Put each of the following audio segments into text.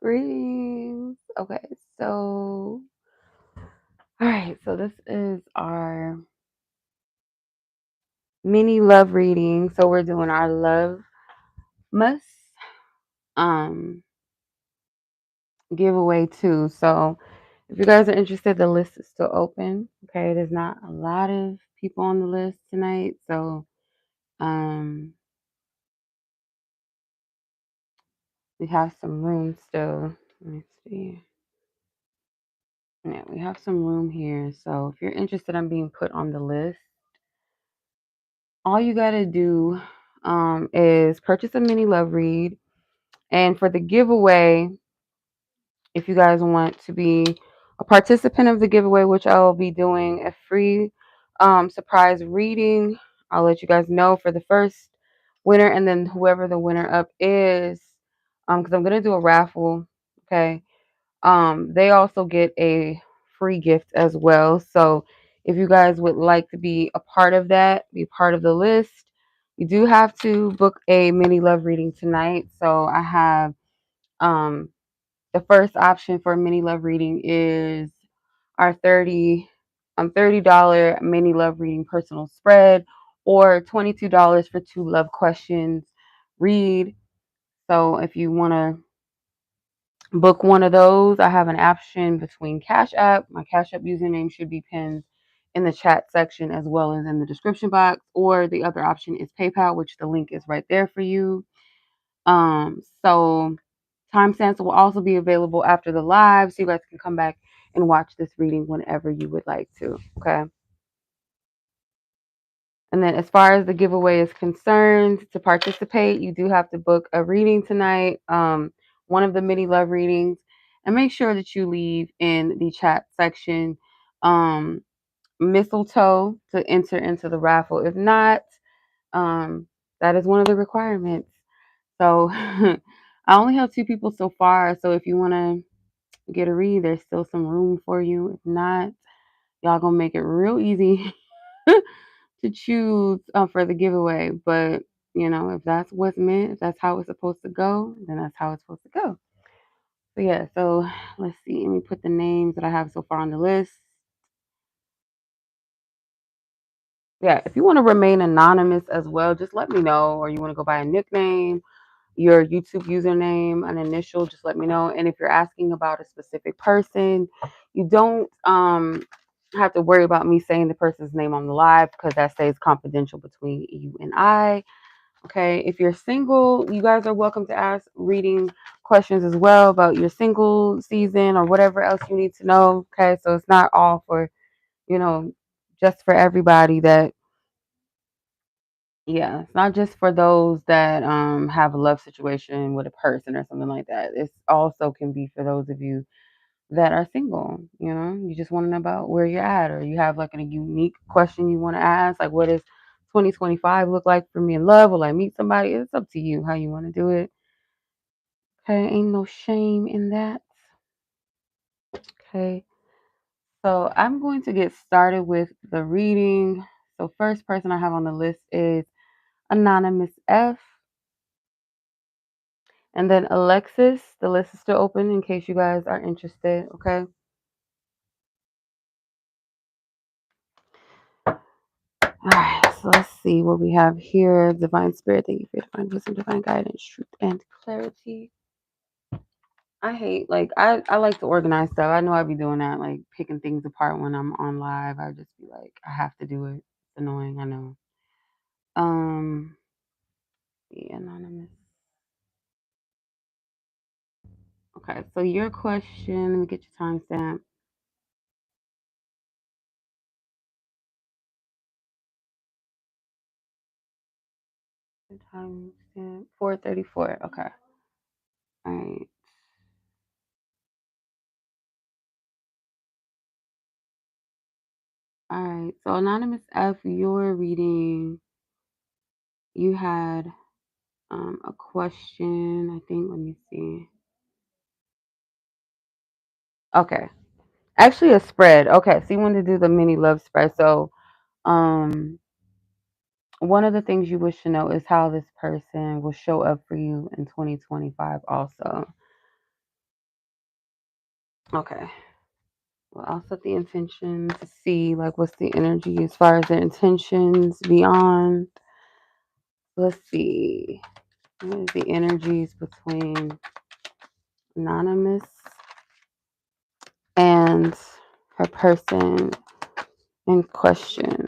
Greetings. Okay, so all right, so this is our mini love reading. So we're doing our love must um giveaway too. So if you guys are interested, the list is still open. Okay, there's not a lot of people on the list tonight, so um we have some room still. Let me see. Yeah, we have some room here. So if you're interested in being put on the list, all you gotta do is purchase a mini love read. And for the giveaway, if you guys want to be a participant of the giveaway, which I will be doing a free surprise reading, I'll let you guys know for the first winner, and then whoever the winner up is, because I'm gonna do a raffle. Okay. They also get a free gift as well. So if you guys would like to be a part of that, be part of the list, you do have to book a mini love reading tonight. So I have um the first option for a mini love reading is our $30 mini love reading personal spread, or $22 for 2 love questions read. So if you want to book one of those, I have an option between Cash App. My Cash App username should be pinned in the chat section as well as in the description box, or the other option is PayPal, which the link is right there for you. So timestamps will also be available after the live, so you guys can come back and watch this reading whenever you would like to. Okay. And then as far as the giveaway is concerned, to participate, you do have to book a reading tonight, one of the mini love readings, and make sure that you leave in the chat section um, mistletoe to enter into the raffle. If not, um, that is one of the requirements. So I only have 2 people so far. So if you want to get a read, there's still some room for you. If not, y'all gonna make it real easy to choose for the giveaway. But if that's what's meant, if that's how it's supposed to go, then that's how it's supposed to go. So yeah, so let's see. Let me put the names that I have so far on the list. Yeah, if you want to remain anonymous as well, just let me know, or you want to go by a nickname, your YouTube username, an initial, just let me know. And if you're asking about a specific person, you don't have to worry about me saying the person's name on the live, because that stays confidential between you and I. Okay, if you're single, you guys are welcome to ask reading questions as well about your single season or whatever else you need to know. Okay, so it's not all for, you know, just for everybody that, yeah, it's not just for those that have a love situation with a person or something like that. It's also can be for those of you that are single. You just want to know about where you're at, or you have like a unique question you want to ask, like what does 2025 look like for me in love? Will I meet somebody? It's up to you how you want to do it. Okay, ain't no shame in that. Okay, so I'm going to get started with the reading. So first person I have on the list is Anonymous F. And then Alexis, the list is still open in case you guys are interested, okay? All right, so let's see what we have here. Divine Spirit, thank you for your divine wisdom, divine guidance, truth, and clarity. I hate, I like to organize stuff. I know I'd be doing that, like picking things apart when I'm on live. I just be like, I have to do it. It's annoying, I know. Um, the anonymous. Okay, so your question, let me get your timestamp. Timestamp 4:34. Okay. All right. All right. So Anonymous F, your reading, you had a question, I think. Let me see. Okay. Actually a spread. Okay. So you wanted to do the mini love spread. So um one of the things you wish to know is how this person will show up for you in 2025 also. Okay. Well, I'll set the intention to see like what's the energy as far as the intentions beyond. Let's see. What is the energies between Anonymous and her person in question?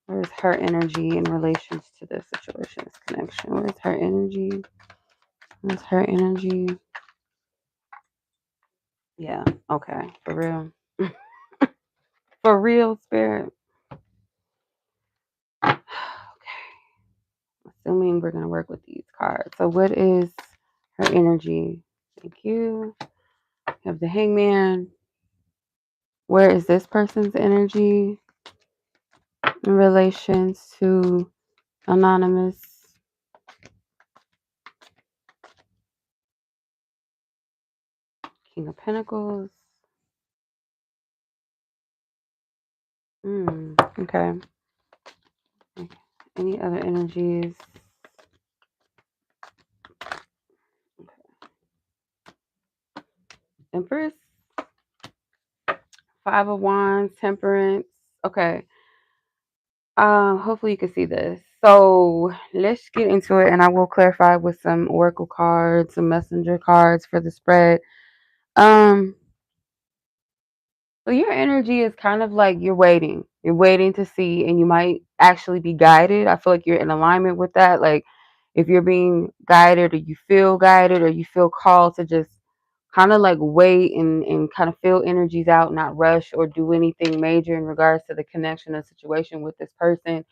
Where is her energy in relation to this situation, this connection? Where is her energy? Where's her energy? Yeah, okay. For real. For real, spirit. Okay. Assuming we're going to work with these cards. So, what is her energy? Thank you. You have the Hangman. Where is this person's energy in relation to Anonymous? King of Pentacles. Okay. Any other energies? Empress. Five of Wands. Temperance. Okay. Hopefully you can see this. So let's get into it, and I will clarify with some oracle cards, some messenger cards for the spread. Um, so your energy is kind of like you're waiting. You're waiting to see, and you might actually be guided. I feel like you're in alignment with that. Like if you're being guided, or you feel called to just kind of like wait and kind of feel energies out, not rush or do anything major in regards to the connection or situation with this person,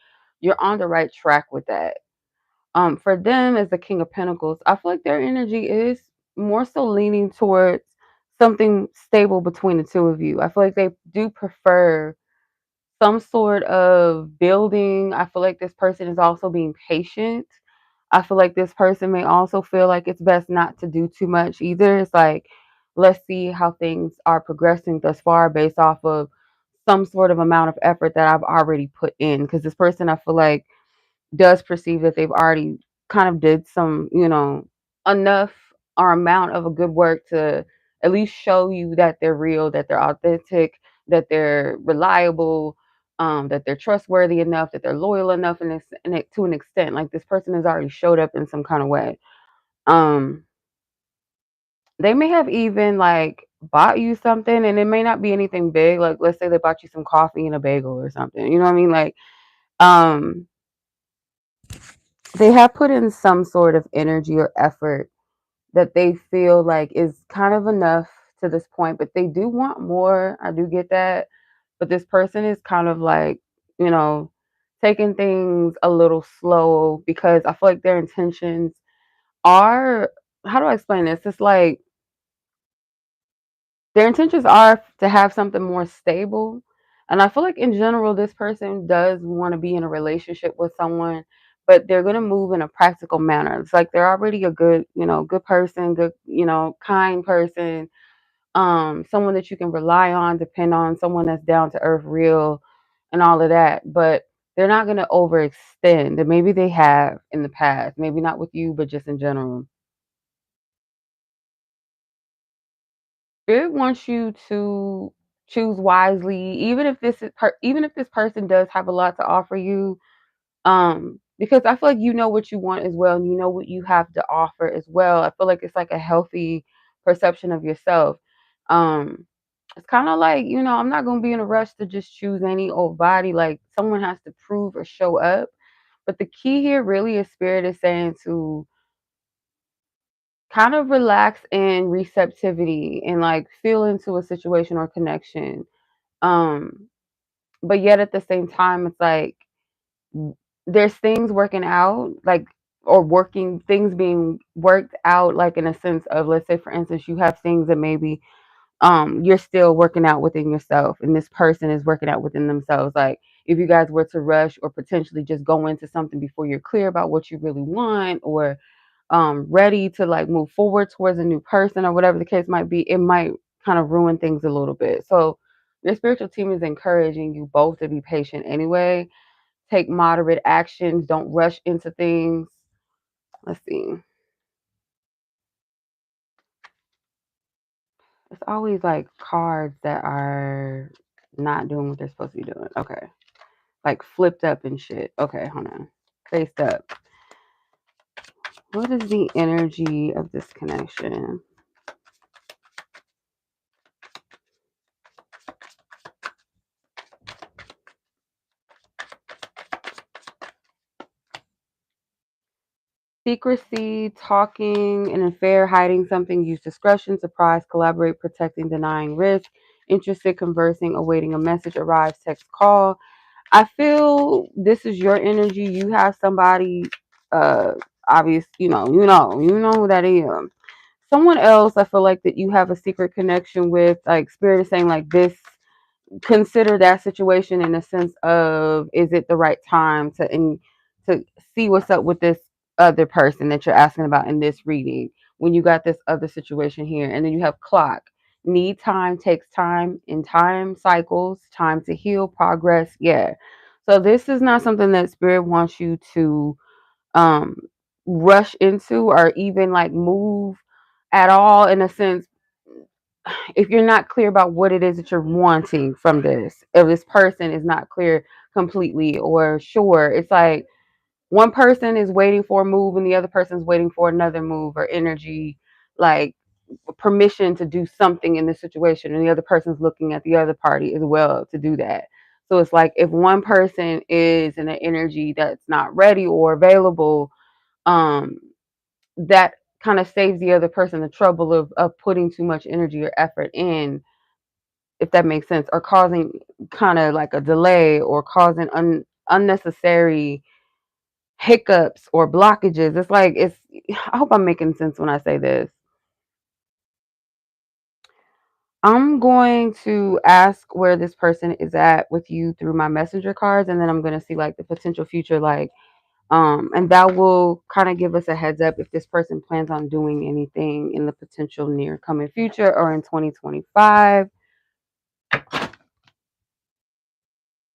you're on the right track with that. For them as the King of Pentacles, I feel like their energy is more so leaning towards something stable between the two of you. I feel like they do prefer some sort of building. I feel like this person is also being patient. I feel like this person may also feel like it's best not to do too much either. It's like, let's see how things are progressing thus far based off of some sort of amount of effort that I've already put in. Because this person, I feel like, does perceive that they've already kind of did some, enough or amount of a good work to at least show you that they're real, that they're authentic, that they're reliable, that they're trustworthy enough, that they're loyal enough, to an extent. Like this person has already showed up in some kind of way. Um, they may have even like bought you something, and it may not be anything big. Like let's say they bought you some coffee and a bagel or something. You know what I mean? Like, um, they have put in some sort of energy or effort that they feel like is kind of enough to this point, but they do want more. I do get that. But this person is kind of like, you know, taking things a little slow because I feel like their intentions are, how do I explain this? It's like their intentions are to have something more stable. And I feel like in general, this person does want to be in a relationship with someone, but they're going to move in a practical manner. It's like they're already a good, good person, good, kind person, someone that you can rely on, depend on, someone that's down to earth, real, and all of that. But they're not going to overextend. And maybe they have in the past, maybe not with you, but just in general. Spirit wants you to choose wisely, even if this person does have a lot to offer you. Because I feel like you know what you want as well, and you know what you have to offer as well. I feel like it's like a healthy perception of yourself. Um, it's kind of like, I'm not gonna be in a rush to just choose any old body. Like someone has to prove or show up. But the key here really is spirit is saying to kind of relax in receptivity and like feel into a situation or connection. Um, but yet at the same time, it's like there's things working out, like or working things being worked out, like in a sense of, let's say for instance, you have things that maybe you're still working out within yourself, and this person is working out within themselves. Like if you guys were to rush or potentially just go into something before you're clear about what you really want, or ready to like move forward towards a new person or whatever the case might be, it might kind of ruin things a little bit. So your spiritual team is encouraging you both to be patient anyway. Take moderate actions. Don't rush into things. Let's see. It's always like cards that are not doing what they're supposed to be doing. Okay. Like flipped up and shit. Okay, hold on. Faced up. What is the energy of this connection? Secrecy, talking, an affair, hiding something, use discretion, surprise, collaborate, protecting, denying risk, interested, conversing, awaiting a message, arrives, text, call. I feel this is your energy. You have somebody, uh, obvious, you know who that is. Someone else, I feel like that you have a secret connection with, like spirit is saying like this, consider that situation in the sense of is it the right time to see what's up with this other person that you're asking about in this reading when you got this other situation here, and then you have clock, need time, takes time, in time cycles, time to heal, progress. Yeah, so this is not something that spirit wants you to um rush into or even like move at all, in a sense. If you're not clear about what it is that you're wanting from this, if this person is not clear completely or sure, it's like one person is waiting for a move and the other person's waiting for another move or energy, like permission to do something in this situation, and the other person's looking at the other party as well to do that. So it's like if one person is in an energy that's not ready or available, um that kind of saves the other person the trouble of putting too much energy or effort in, if that makes sense, or causing kind of like a delay or causing unnecessary hiccups or blockages. It's like I hope I'm making sense when I say this. I'm going to ask where this person is at with you through my messenger cards, and then I'm going to see like the potential future, like and that will kind of give us a heads up if this person plans on doing anything in the potential near coming future or in 2025.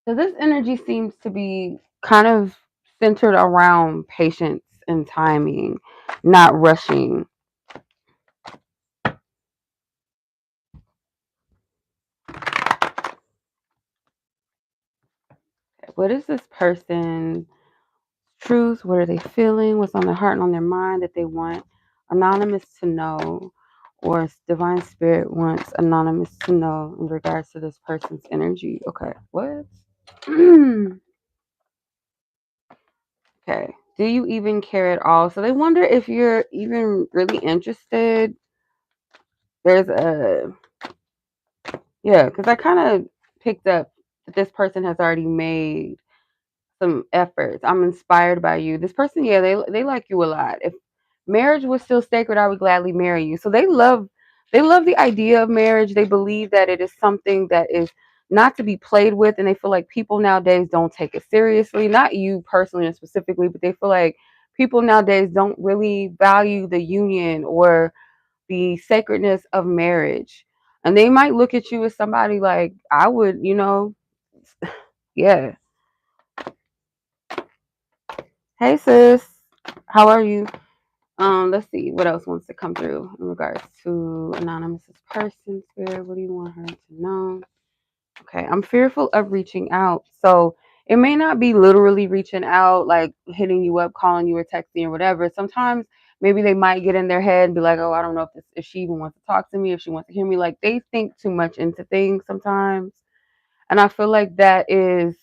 So this energy seems to be kind of centered around patience and timing, not rushing. What is this person's truth? What are they feeling? What's on their heart and on their mind that they want Anonymous to know, or divine spirit wants Anonymous to know in regards to this person's energy? Okay, what? Okay. Do you even care at all? So they wonder if you're even really interested. There's a, yeah, because I kind of picked up that this person has already made some efforts. I'm inspired by you. This person, yeah, they like you a lot. If marriage was still sacred, I would gladly marry you. So they love the idea of marriage. They believe that it is something that is not to be played with, and they feel like people nowadays don't take it seriously. Not you personally and specifically, but they feel like people nowadays don't really value the union or the sacredness of marriage. And they might look at you as somebody like I would, yeah. Hey sis, how are you? Let's see what else wants to come through in regards to anonymous's person spirit. What do you want her to know? Okay, I'm fearful of reaching out. So it may not be literally reaching out, like hitting you up, calling you or texting or whatever. Sometimes maybe they might get in their head and be like, oh, I don't know if she even wants to talk to me, if she wants to hear me. Like they think too much into things sometimes. And I feel like that is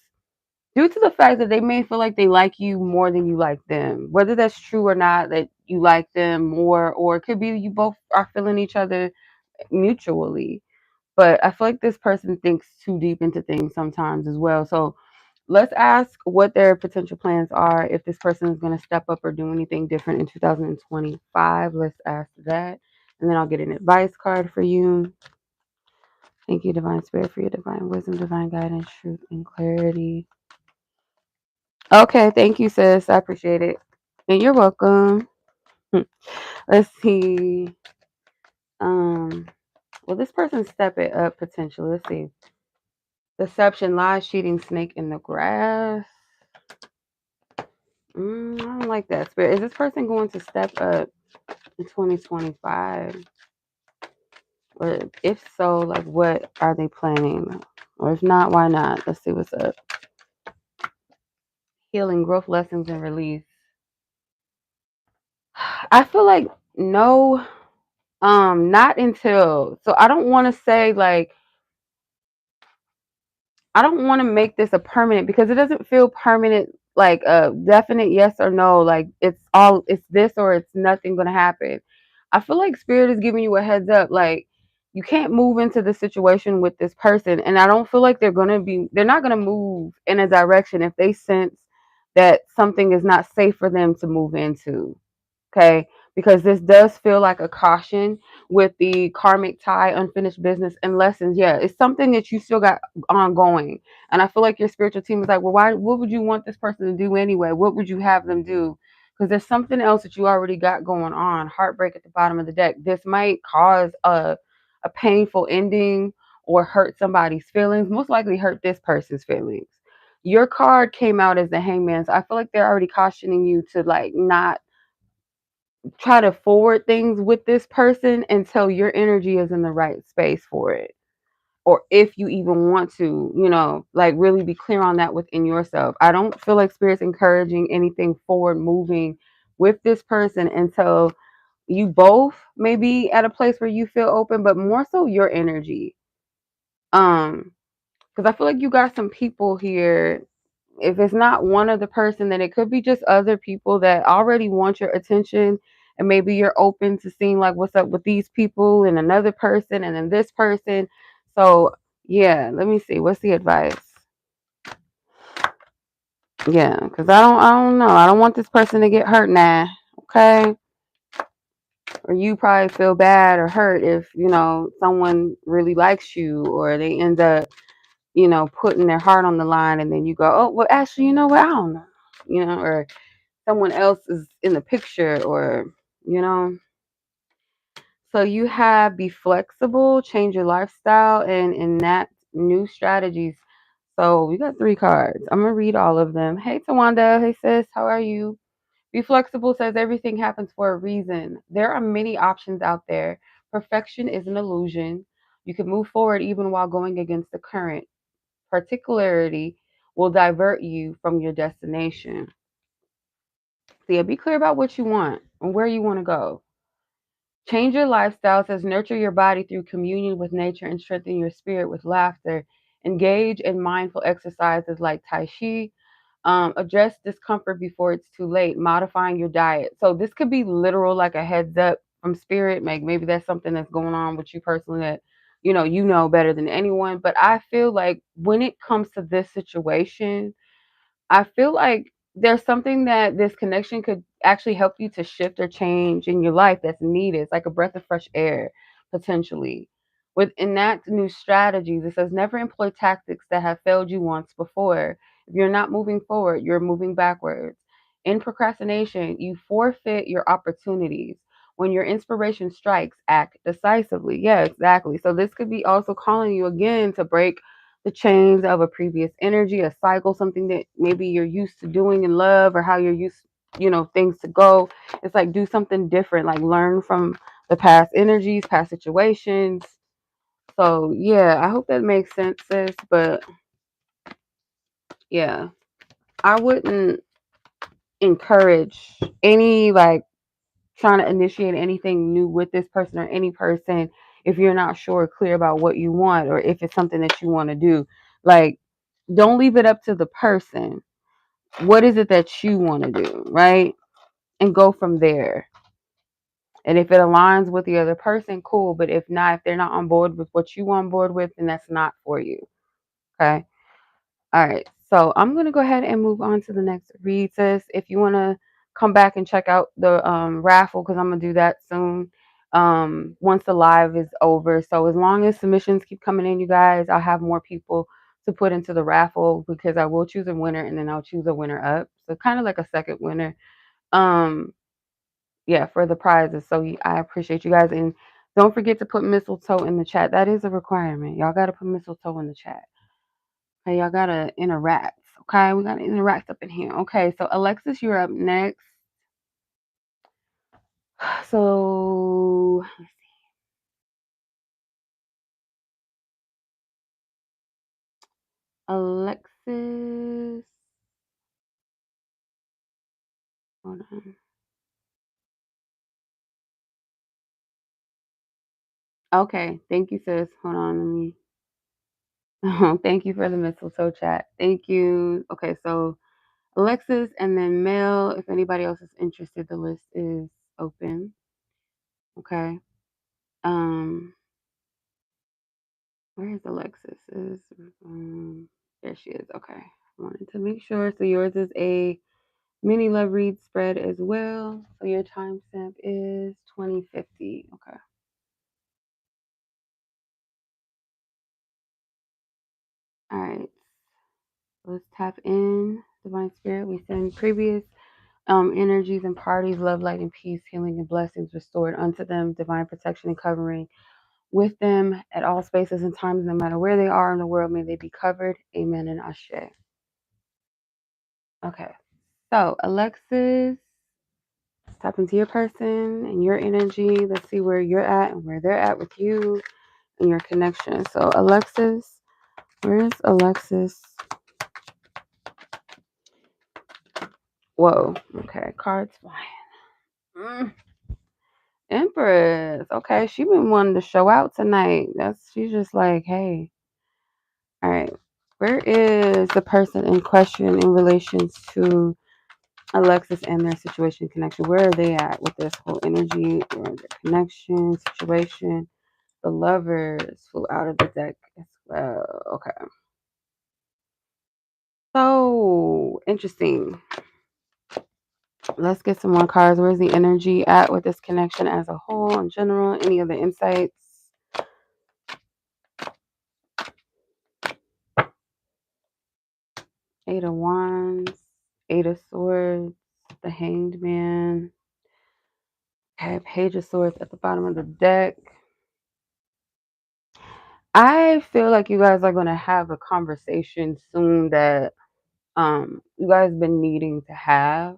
due to the fact that they may feel like they like you more than you like them. Whether that's true or not, that you like them more, or it could be you both are feeling each other mutually. But I feel like this person thinks too deep into things sometimes as well. So let's ask what their potential plans are, if this person is going to step up or do anything different in 2025. Let's ask that. And then I'll get an advice card for you. Thank you, Divine Spirit, for your divine wisdom, divine guidance, truth, and clarity. Okay, thank you, sis. I appreciate it. And you're welcome. Let's see. Will this person step it up potentially? Let's see. Deception, lies, cheating, snake in the grass. I don't like that spirit. Is this person going to step up in 2025? Or if so, like, what are they planning? Or if not, why not? Let's see what's up. Healing, growth, lessons, and release. I feel like no, not until. So I don't want to say like I don't want to make this a permanent because it doesn't feel permanent, like a definite yes or no. Like it's this or it's nothing going to happen. I feel like spirit is giving you a heads up. Like you can't move into the situation with this person. And I don't feel like they're not going to move in a direction if they sense that something is not safe for them to move into. Okay, because this does feel like a caution with the karmic tie, unfinished business, and lessons. Yeah, it's something that you still got ongoing. And I feel like your spiritual team is like, well, why, what would you want this person to do anyway? What would you have them do? Because there's something else that you already got going on. Heartbreak at the bottom of the deck. This might cause a painful ending or hurt somebody's feelings, most likely hurt this person's feelings. Your card came out as the hangman. So I feel like they're already cautioning you to like not try to forward things with this person until your energy is in the right space for it. Or if you even want to, like really be clear on that within yourself. I don't feel like spirit's encouraging anything forward moving with this person until you both may be at a place where you feel open, but more so your energy. Because I feel like you got some people here. If it's not one other person, then it could be just other people that already want your attention. And maybe you're open to seeing like what's up with these people and another person and then this person. So yeah, let me see. What's the advice? Yeah, because I don't know. I don't want this person to get hurt now. Okay. Or you probably feel bad or hurt if, someone really likes you or they end up putting their heart on the line and then you go, oh, well, actually, you know what? I don't know, or someone else is in the picture or, you know. So you have be flexible, change your lifestyle, and enact new strategies. So we got 3 cards. I'm going to read all of them. Hey, Tawanda. Hey, sis. How are you? Be flexible says everything happens for a reason. There are many options out there. Perfection is an illusion. You can move forward even while going against the current. Particularity will divert you from your destination. So yeah, be clear about what you want and where you want to go. Change your lifestyle says nurture your body through communion with nature and strengthen your spirit with laughter. Engage in mindful exercises like Tai Chi. Address discomfort before it's too late. Modifying your diet. So this could be literal, like a heads up from spirit. Like maybe that's something that's going on with you personally that you know better than anyone. But I feel like when it comes to this situation, I feel like there's something that this connection could actually help you to shift or change in your life that's needed. It's like a breath of fresh air, potentially. With enact new strategies, it says never employ tactics that have failed you once before. If you're not moving forward, you're moving backwards. In procrastination, you forfeit your opportunities. When your inspiration strikes, act decisively. Yeah, exactly. So this could be also calling you again to break the chains of a previous energy, a cycle, something that maybe you're used to doing in love or how you're used, things to go. It's like do something different, like learn from the past energies, past situations. So yeah, I hope that makes sense, sis. But yeah, I wouldn't encourage any like trying to initiate anything new with this person or any person if you're not sure clear about what you want or if it's something that you want to do. Like don't leave it up to the person. What is it that you want to do, right? And go from there. And if it aligns with the other person, cool. But if not, if they're not on board with what you on board with, then that's not for you. Okay. All right. So I'm gonna go ahead and move on to the next read, sis. If you wanna come back and check out the raffle, because I'm gonna do that soon. Once the live is over. So as long as submissions keep coming in, you guys, I'll have more people to put into the raffle because I will choose a winner and then I'll choose a winner up. So kind of like a second winner. Um, yeah, for the prizes. So I appreciate you guys. And don't forget to put mistletoe in the chat. That is a requirement. Y'all gotta put mistletoe in the chat. Okay, y'all gotta interact. Okay, we gotta interact up in here. Okay, so Alexis, you're up next. So Alexis. Hold on. Okay, thank you, sis. Hold on, let me. Thank you for the mistletoe chat. Thank you. Okay, so Alexis and then Mel. If anybody else is interested, the list is open. Okay. Um, where is Alexis? There she is. Okay. I wanted to make sure. So yours is a mini love read spread as well. So your timestamp is 2050. Okay. All right. Let's tap in, Divine Spirit. We send previous energies and parties, love, light, and peace, healing and blessings restored unto them, divine protection and covering with them at all spaces and times, no matter where they are in the world. May they be covered. Amen and Ashe. Okay. So, Alexis, tap into your person and your energy. Let's see where you're at and where they're at with you and your connection. So, Alexis, where's Alexis? Whoa. Okay. Cards flying. Empress. Okay. She been wanting to show out tonight. She's just like, hey. All right. Where is the person in question in relations to Alexis and their situation connection? Where are they at with this whole energy or their connection situation? The lovers flew out of the deck as well. Okay. So interesting. Let's get some more cards. Where's the energy at with this connection as a whole in general? Any other insights? Eight of Wands, Eight of Swords, the Hanged Man. Okay, Page of Swords at the bottom of the deck. I feel like you guys are going to have a conversation soon that you guys been needing to have,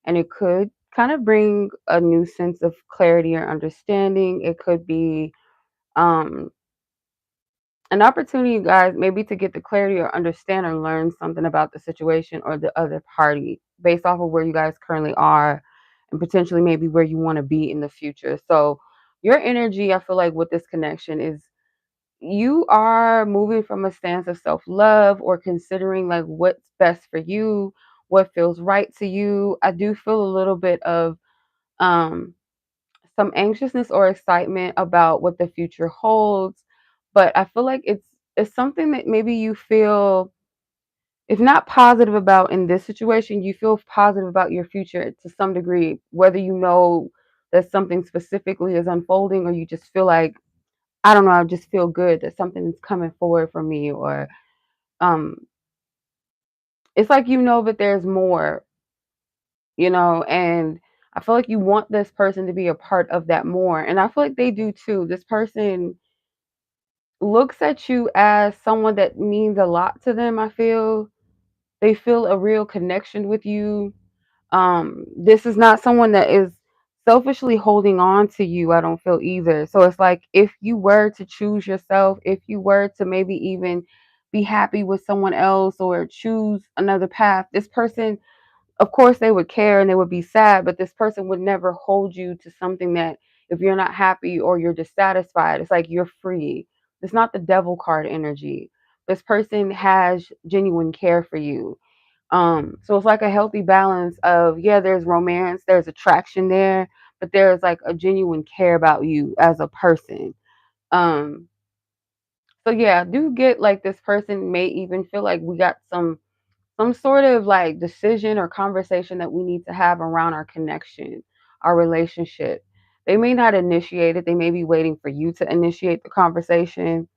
and it could kind of bring a new sense of clarity or understanding. It could be um an opportunity, you guys, maybe to get the clarity or understand or learn something about the situation or the other party based off of where you guys currently are and potentially maybe where you want to be in the future. So your energy, I feel like with this connection is you are moving from a stance of self-love or considering like what's best for you, what feels right to you. I do feel a little bit of um some anxiousness or excitement about what the future holds, but I feel like it's something that maybe you feel, if not positive about in this situation, you feel positive about your future to some degree, whether you know that something specifically is unfolding or you just feel like, I don't know, I just feel good that something is coming forward for me, or um it's like you know that there's more, and I feel like you want this person to be a part of that more. And I feel like they do too. This person looks at you as someone that means a lot to them. I feel they feel a real connection with you. This is not someone that is selfishly holding on to you, I don't feel either. So it's like if you were to choose yourself, if you were to maybe even be happy with someone else or choose another path, this person, of course they would care and they would be sad, but this person would never hold you to something that, if you're not happy or you're dissatisfied, it's like you're free. It's not the devil card energy. This person has genuine care for you. So it's like a healthy balance of, yeah, there's romance, there's attraction there, but there's like a genuine care about you as a person. Um, so yeah, I do get like this person may even feel like we got some sort of like decision or conversation that we need to have around our connection, our relationship. They may not initiate it. They may be waiting for you to initiate the conversation,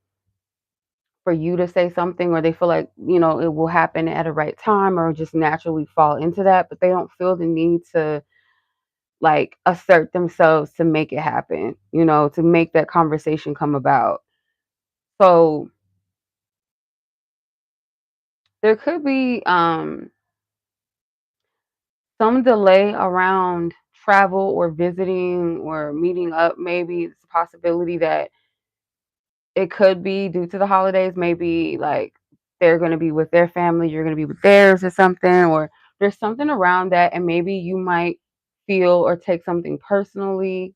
for you to say something, or they feel like, it will happen at a right time or just naturally fall into that, but they don't feel the need to like assert themselves to make it happen, to make that conversation come about. So there could be some delay around travel or visiting or meeting up. Maybe it's a possibility that it could be due to the holidays, maybe like they're going to be with their family, you're going to be with theirs or something, or there's something around that, and maybe you might feel or take something personally,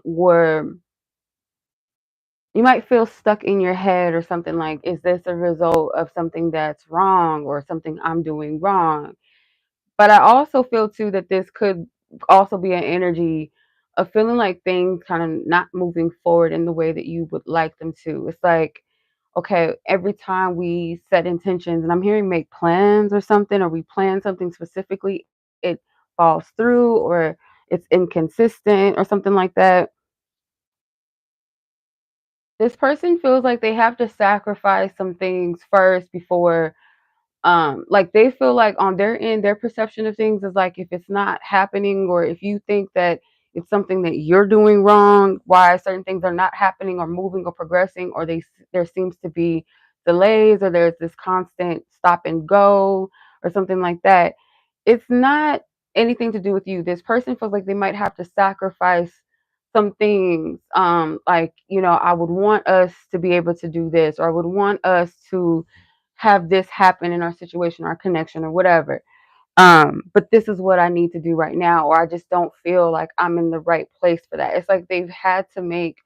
where you might feel stuck in your head or something like, is this a result of something that's wrong or something I'm doing wrong? But I also feel too that this could also be an energy of feeling like things kind of not moving forward in the way that you would like them to. It's like, okay, every time we set intentions, and I'm hearing make plans or something, or we plan something specifically, it falls through or it's inconsistent or something like that. This person feels like they have to sacrifice some things first before, like they feel like on their end their perception of things is like, if it's not happening, or if you think that it's something that you're doing wrong, why certain things are not happening or moving or progressing, or there seems to be delays, or there's this constant stop and go or something like that. It's not anything to do with you. This person feels like they might have to sacrifice some things, like, I would want us to be able to do this, or I would want us to have this happen in our situation, our connection, or whatever. But this is what I need to do right now, or I just don't feel like I'm in the right place for that. It's like they've had to make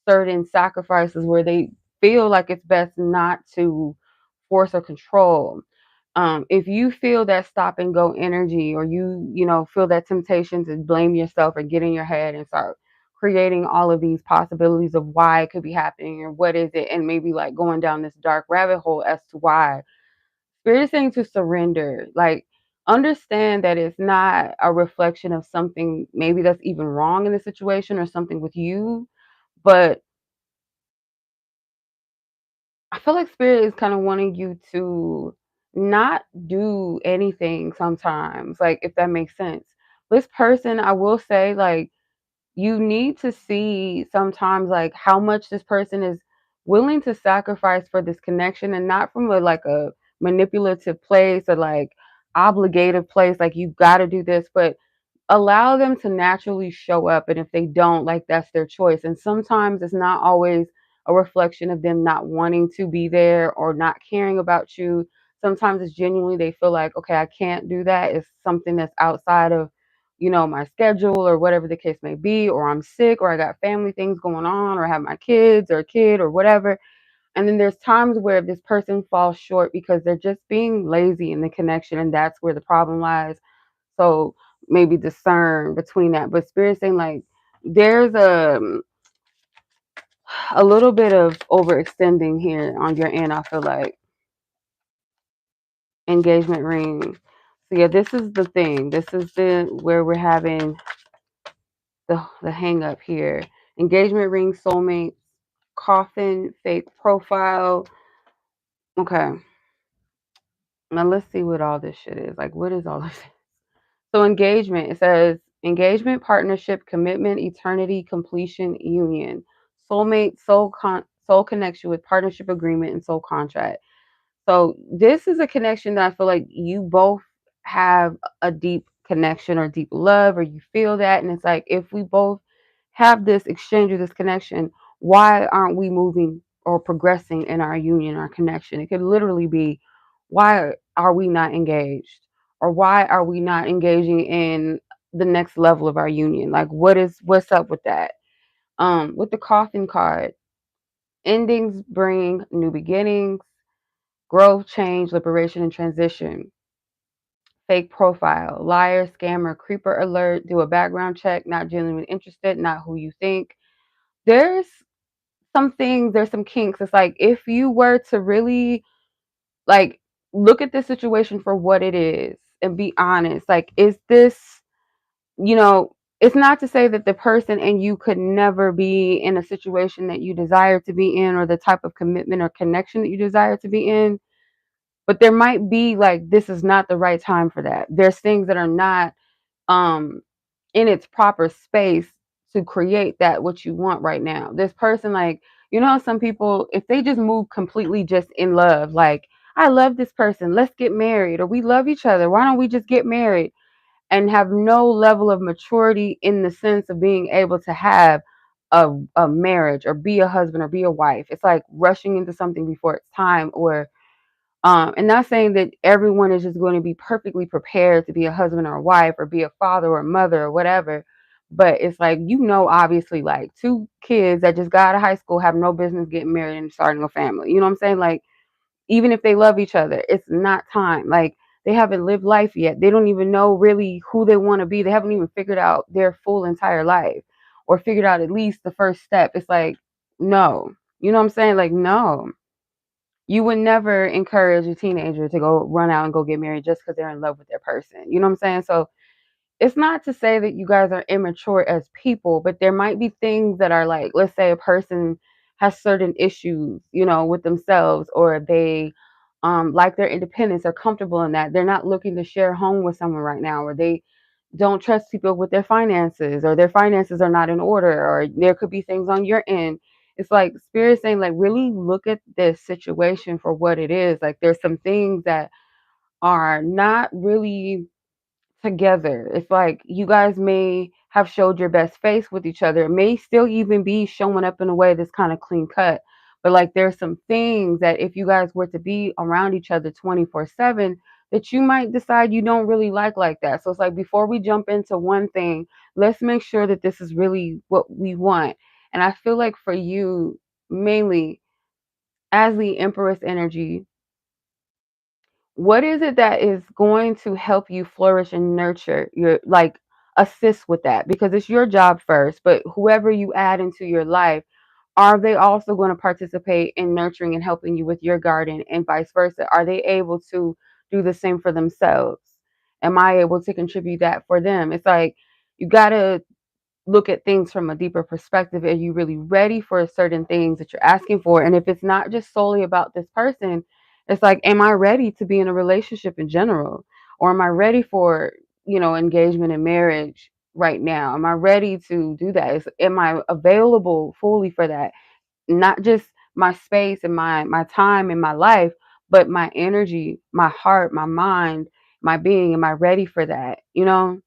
certain sacrifices where they feel like it's best not to force or control. If you feel that stop and go energy, or feel that temptation to blame yourself or get in your head and start creating all of these possibilities of why it could be happening or what is it, and maybe like going down this dark rabbit hole as to why, Spirit is saying to surrender. Like, understand that it's not a reflection of something maybe that's even wrong in the situation or something with you, but I feel like Spirit is kind of wanting you to not do anything sometimes, like, if that makes sense. This person, I will say, like, you need to see sometimes like how much this person is willing to sacrifice for this connection, and not from a manipulative place or like obligated place, like you got to do this, but allow them to naturally show up. And if they don't, like, that's their choice. And sometimes it's not always a reflection of them not wanting to be there or not caring about you. Sometimes it's genuinely they feel like, okay, I can't do that. It's something that's outside of, my schedule or whatever the case may be, or I'm sick, or I got family things going on, or I have my kids or a kid or whatever. And then there's times where this person falls short because they're just being lazy in the connection, and that's where the problem lies. So maybe discern between that. But Spirit saying like there's a little bit of overextending here on your end. I feel like engagement ring. So yeah, this is the thing. This is the where we're having the hang up here. Engagement ring, soulmate, coffin, fake profile. Okay. Now let's see what all this shit is. Like, what is all this? So engagement, it says engagement, partnership, commitment, eternity, completion, union, soulmate, soul connection with partnership agreement and soul contract. So this is a connection that I feel like you both have a deep connection or deep love, or you feel that. And it's like, if we both have this exchange or this connection, why aren't we moving or progressing in our union, our connection? It could literally be, why are we not engaged? Or why are we not engaging in the next level of our union? Like, what's up with that? With the coffin card, endings bring new beginnings, growth, change, liberation, and transition. Fake profile, liar, scammer, creeper alert, do a background check, not genuinely interested, not who you think. There's there's some kinks. It's like, if you were to really like look at this situation for what it is and be honest, like, is this, it's not to say that the person and you could never be in a situation that you desire to be in, or the type of commitment or connection that you desire to be in. But there might be like, this is not the right time for that. There's things that are not um in its proper space to create that what you want right now. This person, like, how some people, if they just move completely just in love, like, I love this person, let's get married, or we love each other, why don't we just get married, and have no level of maturity in the sense of being able to have a marriage or be a husband or be a wife. It's like rushing into something before it's time, or And not saying that everyone is just going to be perfectly prepared to be a husband or a wife or be a father or a mother or whatever. But it's like, obviously, like two kids that just got out of high school have no business getting married and starting a family. You know what I'm saying? Like, even if they love each other, it's not time. Like, they haven't lived life yet. They don't even know really who they want to be. They haven't even figured out their full entire life or figured out at least the first step. It's like, no. You know what I'm saying? Like, no. You would never encourage a teenager to go run out and go get married just because they're in love with their person. You know what I'm saying? So it's not to say that you guys are immature as people, but there might be things that are like, let's say a person has certain issues, with themselves, or they like their independence, are comfortable in that. They're not looking to share home with someone right now, or they don't trust people with their finances, or their finances are not in order, or there could be things on your end. It's like spirit saying, like, really look at this situation for what it is. Like, there's some things that are not really together. It's like you guys may have showed your best face with each other. It may still even be showing up in a way that's kind of clean cut. But like, there's some things that if you guys were to be around each other 24/7, that you might decide you don't really like that. So it's like, before we jump into one thing, let's make sure that this is really what we want. And I feel like for you, mainly as the Empress energy, what is it that is going to help you flourish and nurture your, like, assist with that? Because it's your job first, but whoever you add into your life, are they also going to participate in nurturing and helping you with your garden, and vice versa? Are they able to do the same for themselves? Am I able to contribute that for them? It's like, you got to look at things from a deeper perspective. Are you really ready for certain things that you're asking for? And if it's not just solely about this person, it's like, am I ready to be in a relationship in general? Or am I ready for, engagement and marriage right now? Am I ready to do that? Am I available fully for that? Not just my space and my time and my life, but my energy, my heart, my mind, my being. Am I ready for that? You don't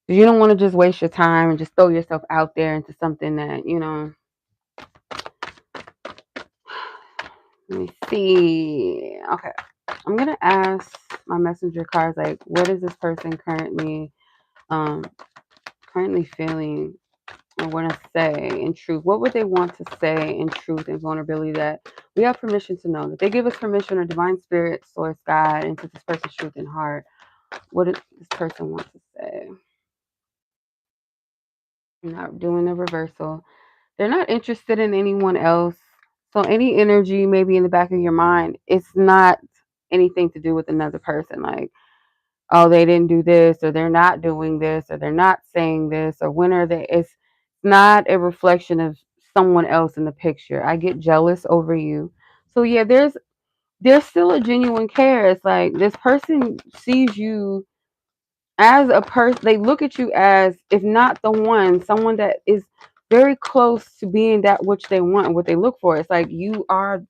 want to just waste your time and just throw yourself out there into something that, let me see. Okay. I'm gonna ask my messenger cards, like, what is this person um currently feeling and want to say in truth? What would they want to say in truth and vulnerability that we have permission to know? That they give us permission, or divine spirit, source, God, into this person's truth and heart. What does this person want to say? I'm not doing the reversal. They're not interested in anyone else. So any energy maybe in the back of your mind, it's not anything to do with another person. Like, oh, they didn't do this, or they're not doing this, or they're not saying this, or when are they? It's not a reflection of someone else in the picture. I get jealous over you. So yeah, there's still a genuine care. It's like this person sees you as a person. They look at you as, if not the one, someone that is very close to being that which they want and what they look for. It's like, you are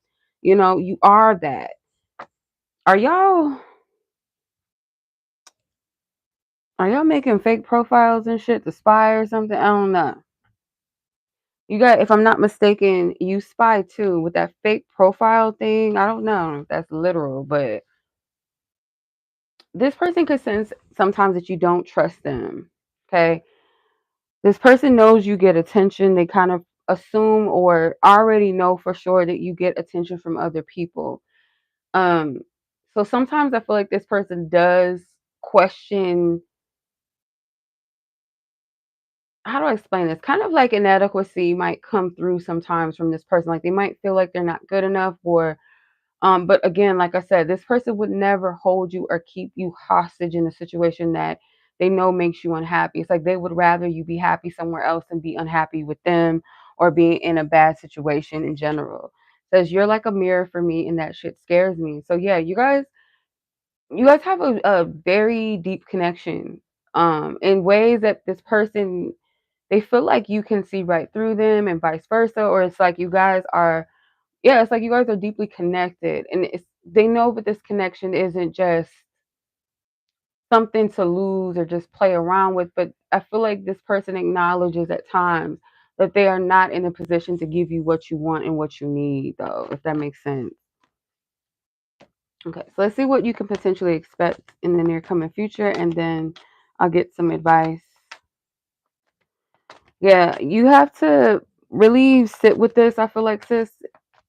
that. Are y'all making fake profiles and shit to spy or something? I don't know. You got, if I'm not mistaken, you spy too with that fake profile thing. I don't know if that's literal, but this person could sense sometimes that you don't trust them. Okay. This person knows you get attention. They kind of assume or already know for sure that you get attention from other people. Um, so sometimes I feel like this person does question, how do I explain this? Kind of like inadequacy might come through sometimes from this person. Like, they might feel like they're not good enough, or but again, like I said, this person would never hold you or keep you hostage in a situation that they know makes you unhappy. It's like they would rather you be happy somewhere else than be unhappy with them, or be in a bad situation in general. Says you're like a mirror for me, and that shit scares me. So yeah, you guys have a very deep connection, in ways that this person, they feel like you can see right through them, and vice versa. Or it's like you guys are, yeah, it's like you guys are deeply connected, and they know that this connection isn't just something to lose or just play around with. But I feel like this person acknowledges at times that they are not in a position to give you what you want and what you need, though, if that makes sense. Okay, so let's see what you can potentially expect in the near coming future, and then I'll get some advice. Yeah, you have to really sit with this. I feel like, sis,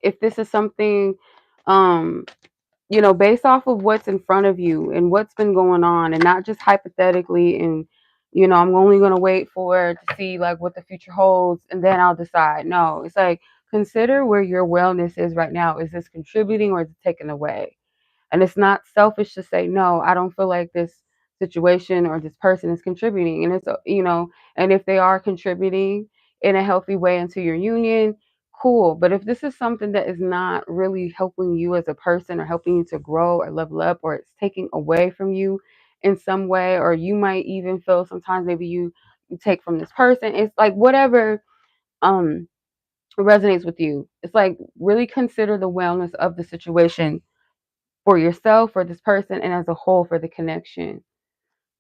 if this is something, um, based off of what's in front of you and what's been going on, and not just hypothetically. And I'm only gonna wait for to see like what the future holds, and then I'll decide. No, it's like consider where your wellness is right now. Is this contributing or is it taking away? And it's not selfish to say, no, I don't feel like this situation or this person is contributing. And and if they are contributing in a healthy way into your union, cool. But if this is something that is not really helping you as a person or helping you to grow or level up, or it's taking away from you in some way, or you might even feel sometimes maybe you take from this person, it's like whatever um resonates with you. It's like really consider the wellness of the situation for yourself, for this person, and as a whole for the connection.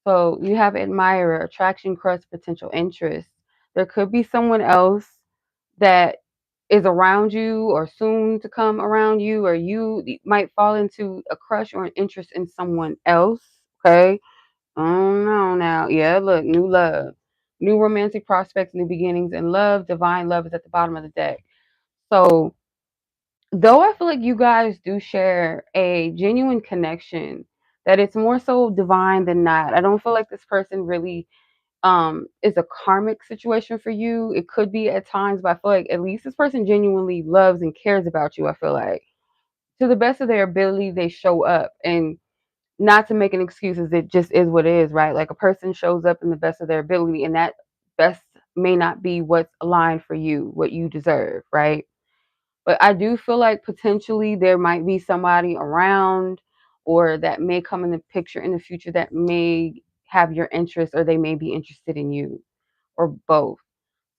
So you have admirer, attraction, crush, potential interest. There could be someone else that is around you or soon to come around you, or you might fall into a crush or an interest in someone else. Okay. Oh no, now. Yeah, look, new love, new romantic prospects, new beginnings in love. Divine love is at the bottom of the deck. So though I feel like you guys do share a genuine connection, that it's more so divine than not. I don't feel like this person really is a karmic situation for you. It could be at times, but I feel like at least this person genuinely loves and cares about you. I feel like to the best of their ability they show up, and not to make an excuses, it just is what it is, right? Like a person shows up in the best of their ability, and that best may not be what's aligned for you, what you deserve, right? But I do feel like potentially there might be somebody around or that may come in the picture in the future that may have your interest, or they may be interested in you, or both.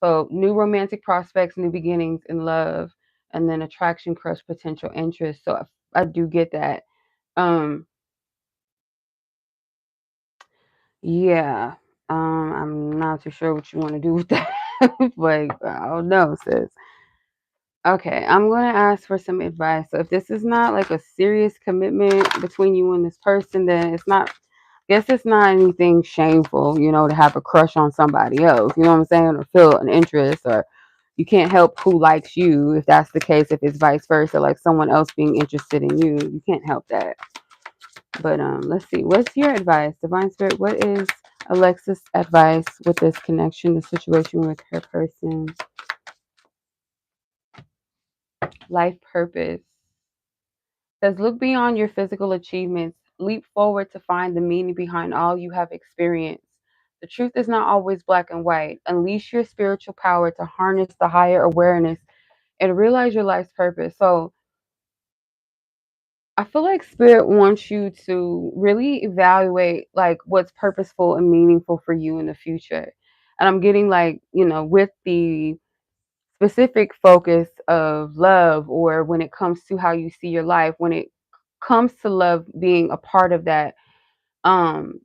So new romantic prospects, new beginnings in love, and then attraction, crush, potential interest. So I do get that. Um, yeah. I'm not too sure what you want to do with that, but I don't know, sis. Okay, I'm going to ask for some advice. So if this is not like a serious commitment between you and this person, then it's not, I guess it's not anything shameful, to have a crush on somebody else, you know what I'm saying? Or feel an interest, or you can't help who likes you if that's the case, if it's vice versa, like someone else being interested in you, you can't help that. But let's see, what's your advice? Divine Spirit, what is Alexis' advice with this connection, the situation with her person, life purpose? Says, look beyond your physical achievements, leap forward to find the meaning behind all you have experienced. The truth is not always black and white. Unleash your spiritual power to harness the higher awareness and realize your life's purpose. So I feel like spirit wants you to really evaluate like what's purposeful and meaningful for you in the future. And I'm getting like, with the specific focus of love, or when it comes to how you see your life, when it comes to love being a part of that,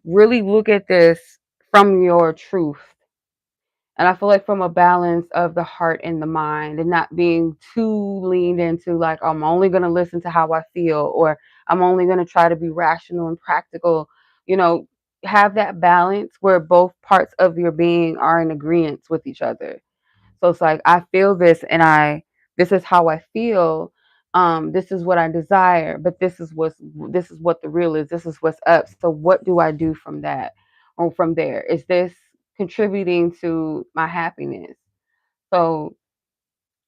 really look at this from your truth. And I feel like from a balance of the heart and the mind, and not being too leaned into like, I'm only going to listen to how I feel, or I'm only going to try to be rational and practical. You know, have that balance where both parts of your being are in agreement with each other. So it's like I feel this, and this is how I feel. This is what I desire, but this is what the real is. This is what's up. So what do I do from that, or from there? Is this contributing to my happiness? So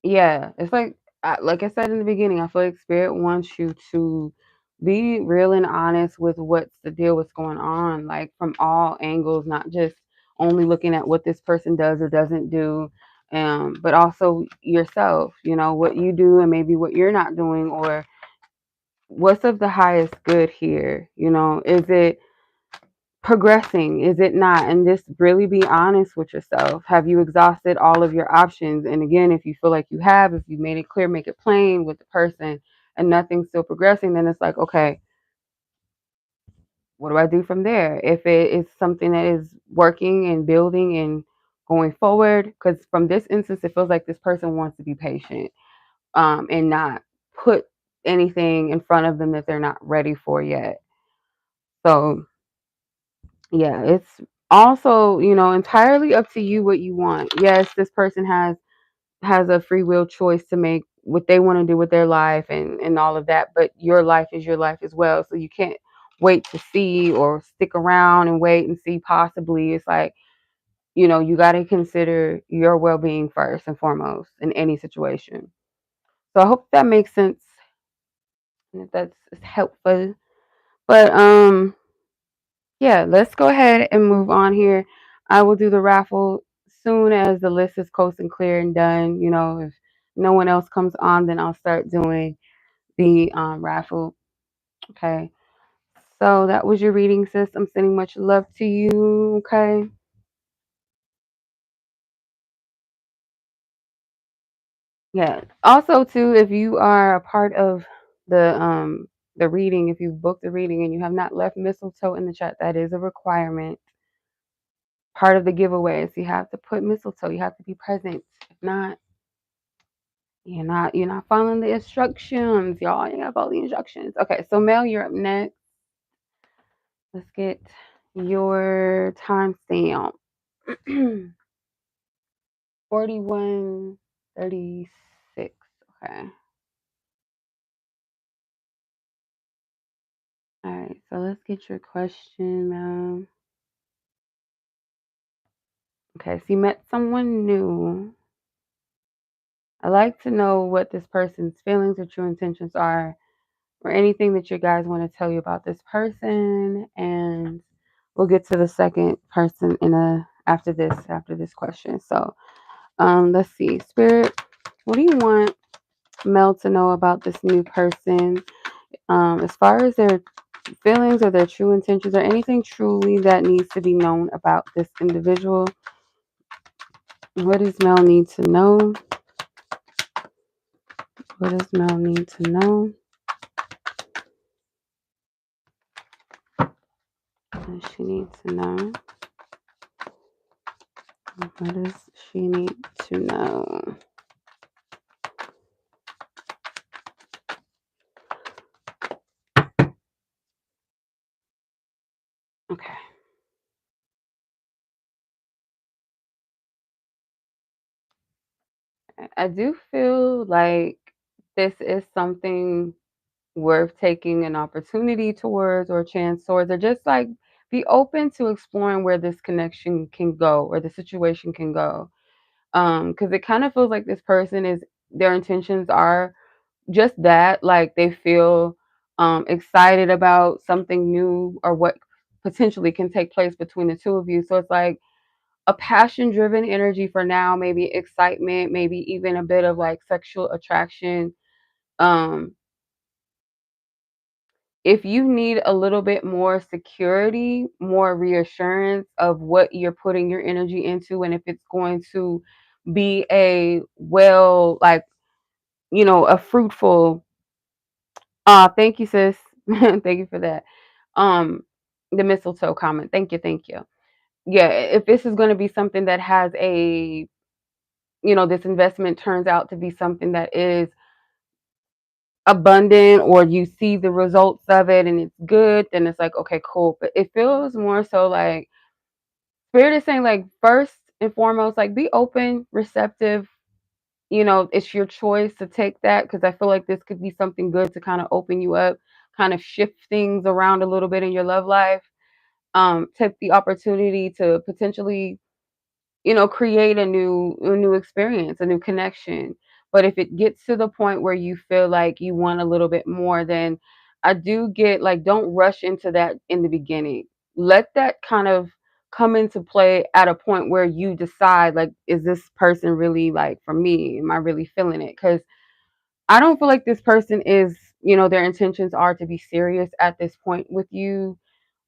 yeah, it's like I said in the beginning, I feel like spirit wants you to be real and honest with what's the deal, what's going on, like from all angles, not just only looking at what this person does or doesn't do, but also yourself, what you do and maybe what you're not doing, or what's of the highest good here, is it progressing? Is it not? And just really be honest with yourself. Have you exhausted all of your options? And again, if you feel like you have, if you made it clear, make it plain with the person, and nothing's still progressing, then it's like, okay, what do I do from there? If it is something that is working and building and going forward, because from this instance, it feels like this person wants to be patient, and not put anything in front of them that they're not ready for yet. So yeah, it's also, entirely up to you what you want. Yes, this person has a free will choice to make what they want to do with their life and all of that, but your life is your life as well. So you can't wait to see or stick around and wait and see possibly. It's like, you got to consider your well-being first and foremost in any situation. So I hope that makes sense and that that's helpful. But yeah, let's go ahead and move on here. I will do the raffle soon as the list is close and clear and done. If no one else comes on, then I'll start doing the raffle. Okay. So that was your reading, sis. I'm sending much love to you. Okay. Yeah. Also, too, if you are a part of the reading, if you've booked the reading and you have not left mistletoe in the chat, that is a requirement. Part of the giveaways, you have to put mistletoe. You have to be present. If not, you're not following the instructions, y'all. You gotta follow the instructions. Okay, so Mel, you're up next. Let's get your timestamp. 41:36. Okay. All right, so let's get your question, Mel. Okay, so you met someone new. I like to know what this person's feelings or true intentions are, or anything that you guys want to tell you about this person, and we'll get to the second person after this question. So let's see, Spirit, what do you want Mel to know about this new person, as far as their feelings or their true intentions or anything truly that needs to be known about this individual? What does Mel need to know? What does Mel need to know? What does she need to know? What does she need to know? Okay. I do feel like this is something worth taking an opportunity towards or a chance towards, or just like be open to exploring where this connection can go or the situation can go. Because it kind of feels like this person is, their intentions are just that, like they feel excited about something new or what potentially can take place between the two of you. So it's like a passion driven energy for now, maybe excitement, maybe even a bit of like sexual attraction. Um, if you need a little bit more security, more reassurance of what you're putting your energy into, and if it's going to be a well, like, a fruitful, thank you, sis. Thank you for that. Um, the mistletoe comment. Thank you, thank you. Yeah, if this is going to be something that has this investment turns out to be something that is abundant, or you see the results of it and it's good, then it's like, okay, cool. But it feels more so like Spirit is saying, like, first and foremost, like, be open, receptive. It's your choice to take that, because I feel like this could be something good to kind of open you up, kind of shift things around a little bit in your love life. Take the opportunity to potentially create a new experience, a new connection. But if it gets to the point where you feel like you want a little bit more, then I do get, like, don't rush into that in the beginning. Let that kind of come into play at a point where you decide, like, is this person really, like, for me? Am I really feeling it? Because I don't feel like this person is, their intentions are to be serious at this point with you,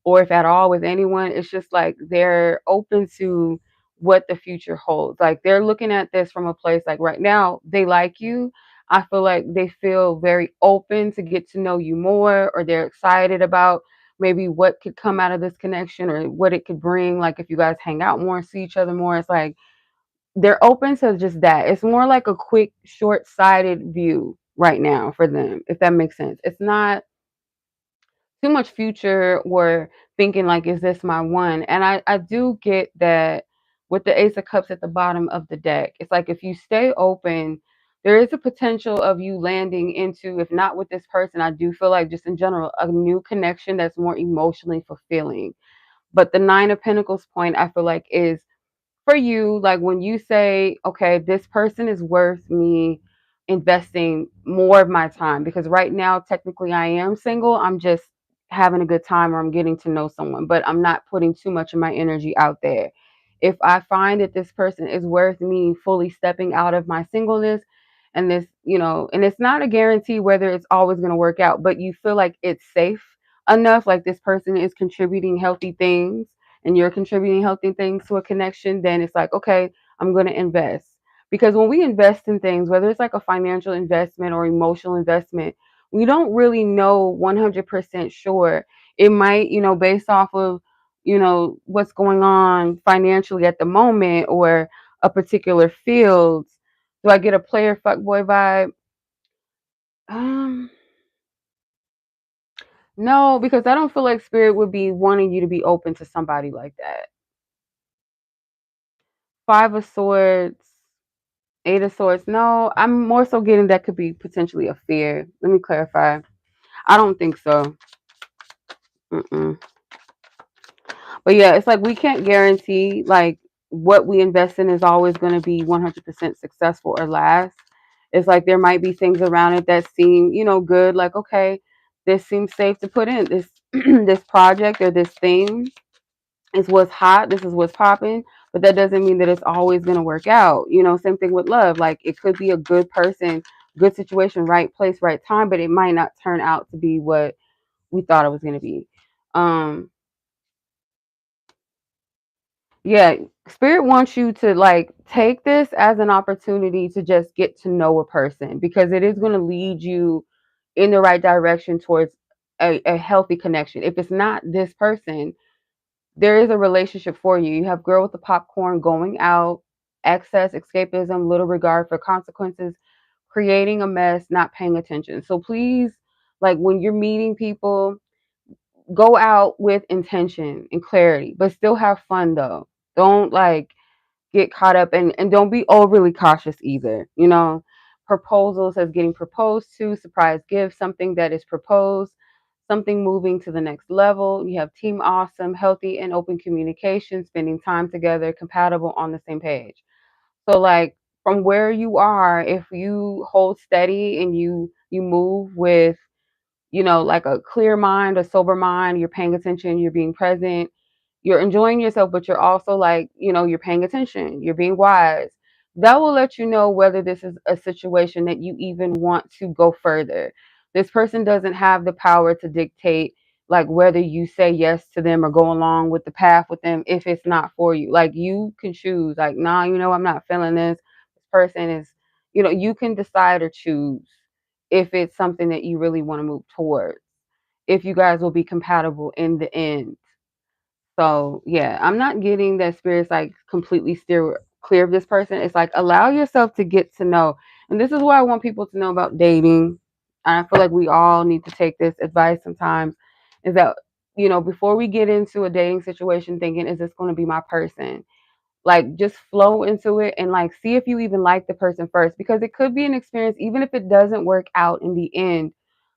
or if at all with anyone. It's just like they're open to what the future holds. Like, they're looking at this from a place, like, right now they like you. I feel like they feel very open to get to know you more, or they're excited about maybe what could come out of this connection or what it could bring. Like, if you guys hang out more, see each other more, it's like they're open to just that. It's more like a quick, short-sighted view right now for them, if that makes sense. It's not too much future or thinking like, is this my one? And I do get that with the Ace of Cups at the bottom of the deck. It's like if you stay open, there is a potential of you landing into, if not with this person, I do feel like just in general, a new connection that's more emotionally fulfilling. But the Nine of Pentacles point, I feel like, is for you, like when you say, okay, this person is worth me investing more of my time, because right now technically I am single, I'm just having a good time or I'm getting to know someone, but I'm not putting too much of my energy out there. If I find that this person is worth me fully stepping out of my singleness, and this, and it's not a guarantee whether it's always going to work out, but you feel like it's safe enough, like this person is contributing healthy things and you're contributing healthy things to a connection, then it's like, okay, I'm going to invest. Because when we invest in things, whether it's like a financial investment or emotional investment, we don't really know 100% sure. It might, based off of, what's going on financially at the moment or a particular field. Do I get a player fuckboy vibe? Um, no, because I don't feel like spirit would be wanting you to be open to somebody like that. Five of Swords, Eight of Swords. No, I'm more so getting that could be potentially a fear. Let me clarify. I don't think so. Mm-mm. But yeah, it's like we can't guarantee like what we invest in is always going to be 100% successful or last. It's like there might be things around it that seem, good. Like, okay, this seems safe to put in this this project or this thing is what's hot. This is what's popping. But that doesn't mean that it's always going to work out. Same thing with love. Like it could be a good person, good situation, right place, right time, but it might not turn out to be what we thought it was going to be. Um, yeah, spirit wants you to like take this as an opportunity to just get to know a person, because it is going to lead you in the right direction towards a healthy connection. If it's not this person, there is a relationship for you. You have girl with the popcorn, going out, excess, escapism, little regard for consequences, creating a mess, not paying attention. So please, like when you're meeting people, go out with intention and clarity, but still have fun though. Don't like get caught up, and don't be overly cautious either. Proposals as getting proposed to, surprise gift, something that is proposed, something moving to the next level. You have team awesome, healthy and open communication, spending time together, compatible, on the same page. So like from where you are, if you hold steady and you move with, like a clear mind, a sober mind, you're paying attention, you're being present, you're enjoying yourself, but you're also like, you're paying attention, you're being wise. That will let you know whether this is a situation that you even want to go further. This person doesn't have the power to dictate like whether you say yes to them or go along with the path with them if it's not for you. Like you can choose, like, nah, I'm not feeling this. This person is, you can decide or choose if it's something that you really want to move towards, if you guys will be compatible in the end. So yeah, I'm not getting that spirits like completely steer clear of this person. It's like allow yourself to get to know. And this is what I want people to know about dating. And I feel like we all need to take this advice sometimes, is that, before we get into a dating situation thinking, is this going to be my person? Like just flow into it and like see if you even like the person first, because it could be an experience. Even if it doesn't work out in the end,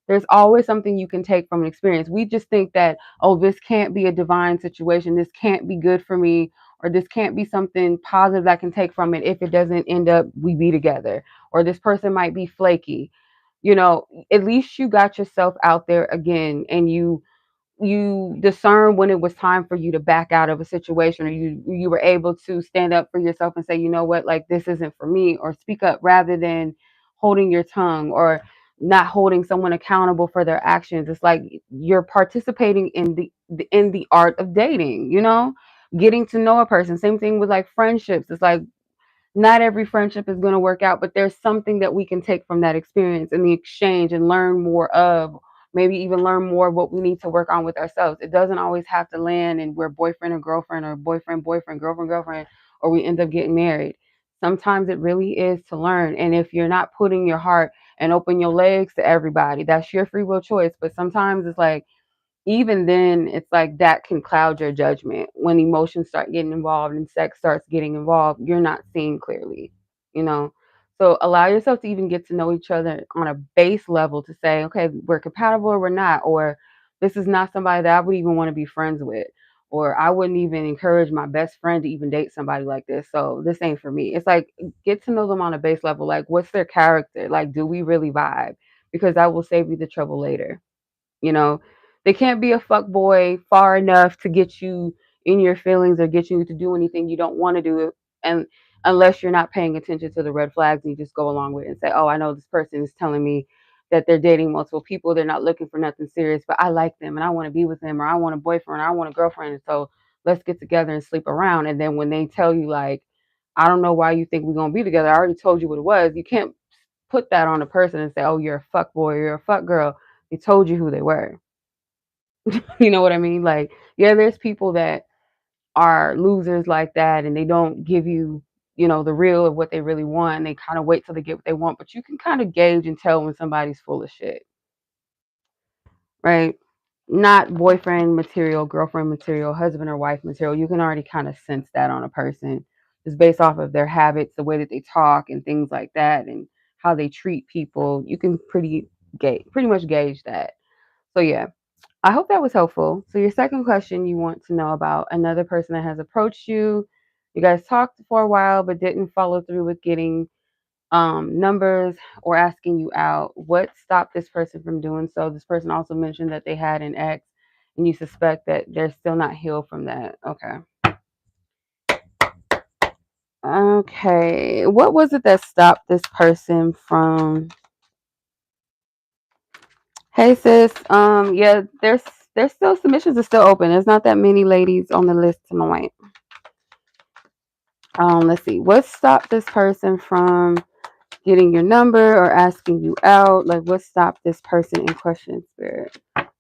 there's always something you can take from an experience. We just think that, oh, this can't be a divine situation, this can't be good for me, or this can't be something positive I can take from it if it doesn't end up we be together, or this person might be flaky. At least you got yourself out there again, and you discern when it was time for you to back out of a situation, or you were able to stand up for yourself and say, you know what, like this isn't for me, or speak up rather than holding your tongue or not holding someone accountable for their actions. It's like you're participating in the art of dating, getting to know a person. Same thing with like friendships. It's like not every friendship is going to work out, but there's something that we can take from that experience and the exchange and learn more of, maybe even learn more of what we need to work on with ourselves. It doesn't always have to land and we're boyfriend or girlfriend, or boyfriend, girlfriend, or we end up getting married. Sometimes it really is to learn. And if you're not putting your heart and open your legs to everybody. That's your free will choice. But sometimes it's like, even then, it's like that can cloud your judgment. When emotions start getting involved and sex starts getting involved, you're not seeing clearly, you know. So allow yourself to even get to know each other on a base level to say, okay, we're compatible or we're not, or this is not somebody that I would even want to be friends with, or I wouldn't even encourage my best friend to even date somebody like this. So this ain't for me. It's like, get to know them on a base level. Like, what's their character? Like, do we really vibe? Because that will save you the trouble later. You know, they can't be a fuck boy far enough to get you in your feelings or get you to do anything you don't want to do, and unless you're not paying attention to the red flags and you just go along with it and say, "Oh, I know this person is telling me that they're dating multiple people. They're not looking for nothing serious, but I like them and I want to be with them, or I want a boyfriend, or I want a girlfriend, and so let's get together and sleep around." And then when they tell you like, "I don't know why you think we're gonna be together. I already told you what it was." You can't put that on a person and say, "Oh, you're a fuck boy, or you're a fuck girl." They told you who they were. You know what I mean? Like, yeah, there's people that are losers like that and they don't give you, the real of what they really want. They kind of wait till they get what they want, but you can kind of gauge and tell when somebody's full of shit, right? Not boyfriend material, girlfriend material, husband or wife material. You can already kind of sense that on a person just based off of their habits, the way that they talk and things like that, and how they treat people. You can pretty much gauge that. So yeah, I hope that was helpful. So your second question, you want to know about another person that has approached you. You guys talked for a while but didn't follow through with getting numbers or asking you out. What stopped this person from doing so? This person also mentioned that they had an ex and you suspect that they're still not healed from that. Okay. Okay. What was it that stopped this person from? Hey sis. Yeah, there's still submissions are still open. There's not that many ladies on the list tonight. Let's see. What stopped this person from getting your number or asking you out? Like, what stopped this person in question, spirit?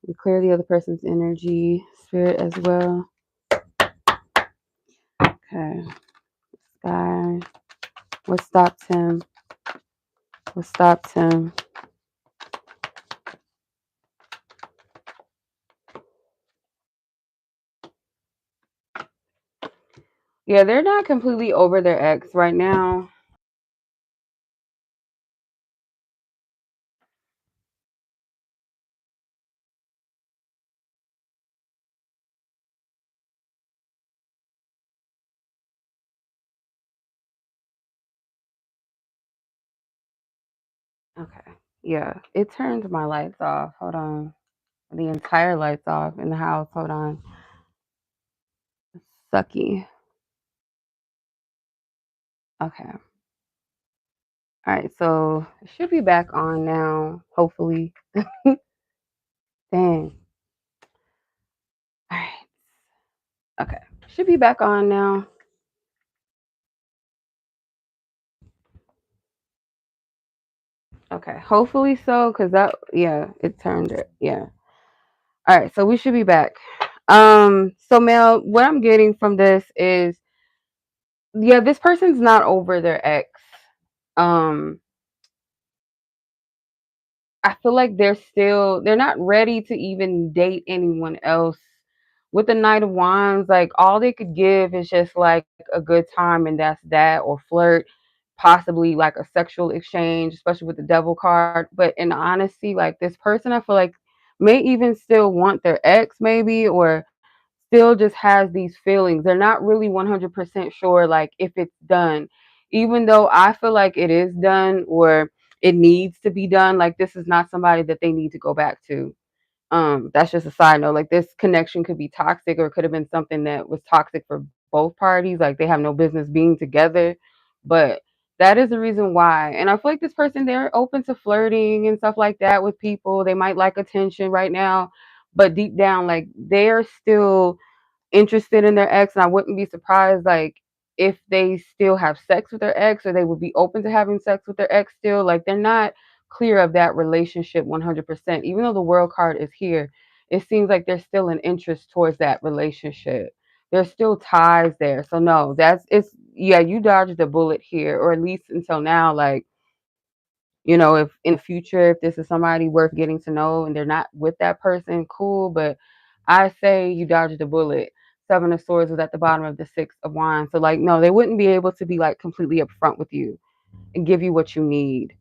We clear the other person's energy, spirit as well. Okay. Sky. What stopped him? What stopped him? Yeah, they're not completely over their ex right now. Okay. Yeah, it turned my lights off. Hold on. The entire lights off in the house. Hold on. Sucky. Okay. All right. So it should be back on now, hopefully. Dang. All right. Okay. Should be back on now. Okay. Hopefully so, because yeah, it turned it. Yeah. All right. So we should be back. So Mel, what I'm getting from this is, yeah, this person's not over their ex. Um, I feel like they're not ready to even date anyone else. With the Knight of Wands, like all they could give is just like a good time and that's that, or flirt, possibly like a sexual exchange, especially with the devil card. But in honesty, like this person I feel like may even still want their ex maybe, or still just has these feelings. They're not really 100% sure like if it's done. Even though I feel like it is done or it needs to be done, like this is not somebody that they need to go back to. That's just a side note. Like this connection could be toxic or it could have been something that was toxic for both parties. Like they have no business being together. But that is the reason why. And I feel like this person, they're open to flirting and stuff like that with people. They might like attention right now, but deep down, like they're still interested in their ex, and I wouldn't be surprised like if they still have sex with their ex or they would be open to having sex with their ex still. Like they're not clear of that relationship 100%. Even though the world card is here, it seems like there's still an interest towards that relationship. There's still ties there. So no, that's it's yeah, you dodged the bullet here, or at least until now. Like You know, if in the future, if this is somebody worth getting to know and they're not with that person, cool. But I say you dodged a bullet. Seven of Swords was at the bottom of the Six of Wands. So like, no, they wouldn't be able to be like completely upfront with you and give you what you need.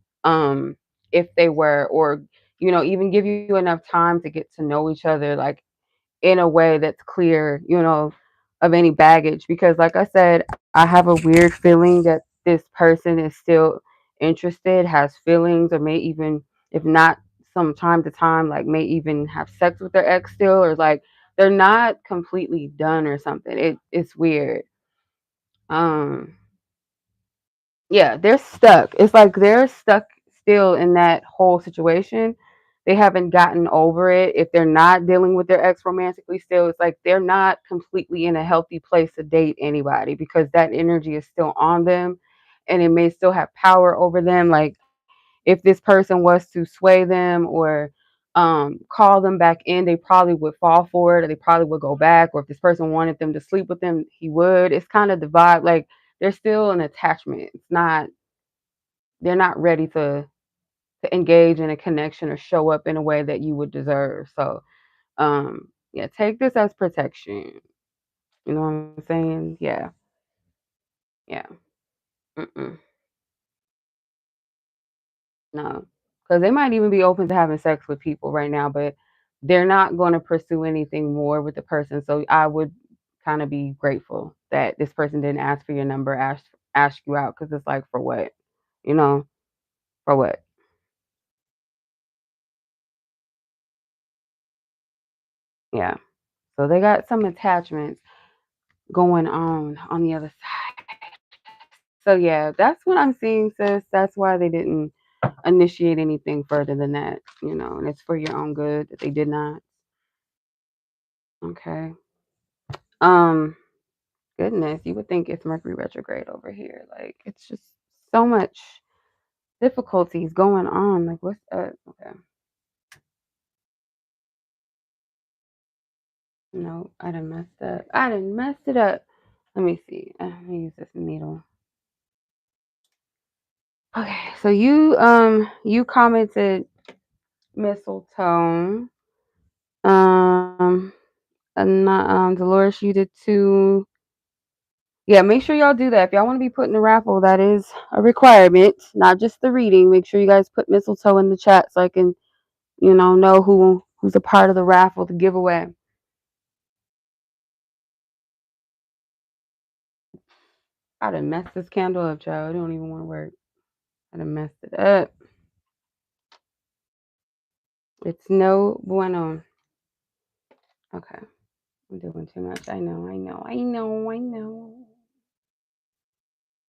If they were, or even give you enough time to get to know each other, like in a way that's clear, of any baggage. Because, like I said, I have a weird feeling that this person is still interested, has feelings, or may even, if not some time to time, like may even have sex with their ex still, or like they're not completely done or something. It's weird. Um, yeah, they're stuck. It's like they're stuck still in that whole situation. They haven't gotten over it. If they're not dealing with their ex romantically still, it's like they're not completely in a healthy place to date anybody because that energy is still on them and it may still have power over them. Like if this person was to sway them or call them back in, they probably would fall for it or they probably would go back. Or if this person wanted them to sleep with them, he would. It's kind of the vibe. Like there's still an attachment. They're not ready to engage in a connection or show up in a way that you would deserve. So yeah, take this as protection. You know what I'm saying? Yeah. Yeah. Mm-mm. No. Because they might even be open to having sex with people right now, but they're not going to pursue anything more with the person. So I would kind of be grateful that this person didn't ask for your number, ask you out, because it's like, for what? You know, for what? Yeah. So they got some attachments going on the other side. So yeah, that's what I'm seeing, sis. That's why they didn't initiate anything further than that, and it's for your own good that they did not. Okay. Um, Goodness, you would think it's Mercury retrograde over here. Like it's just so much difficulties going on. Like what's up? Okay. No, I done messed up. I done messed it up. Let me see. Let me use this needle. Okay, so you commented mistletoe. Um and Dolores, you did too. Yeah, make sure y'all do that. If y'all want to be put in the raffle, that is a requirement, not just the reading. Make sure you guys put mistletoe in the chat so I can, know who's a part of the raffle, the giveaway. I done messed this candle up, child. It don't even want to work. I done messed it up. It's no bueno. Okay. I'm doing too much. I know.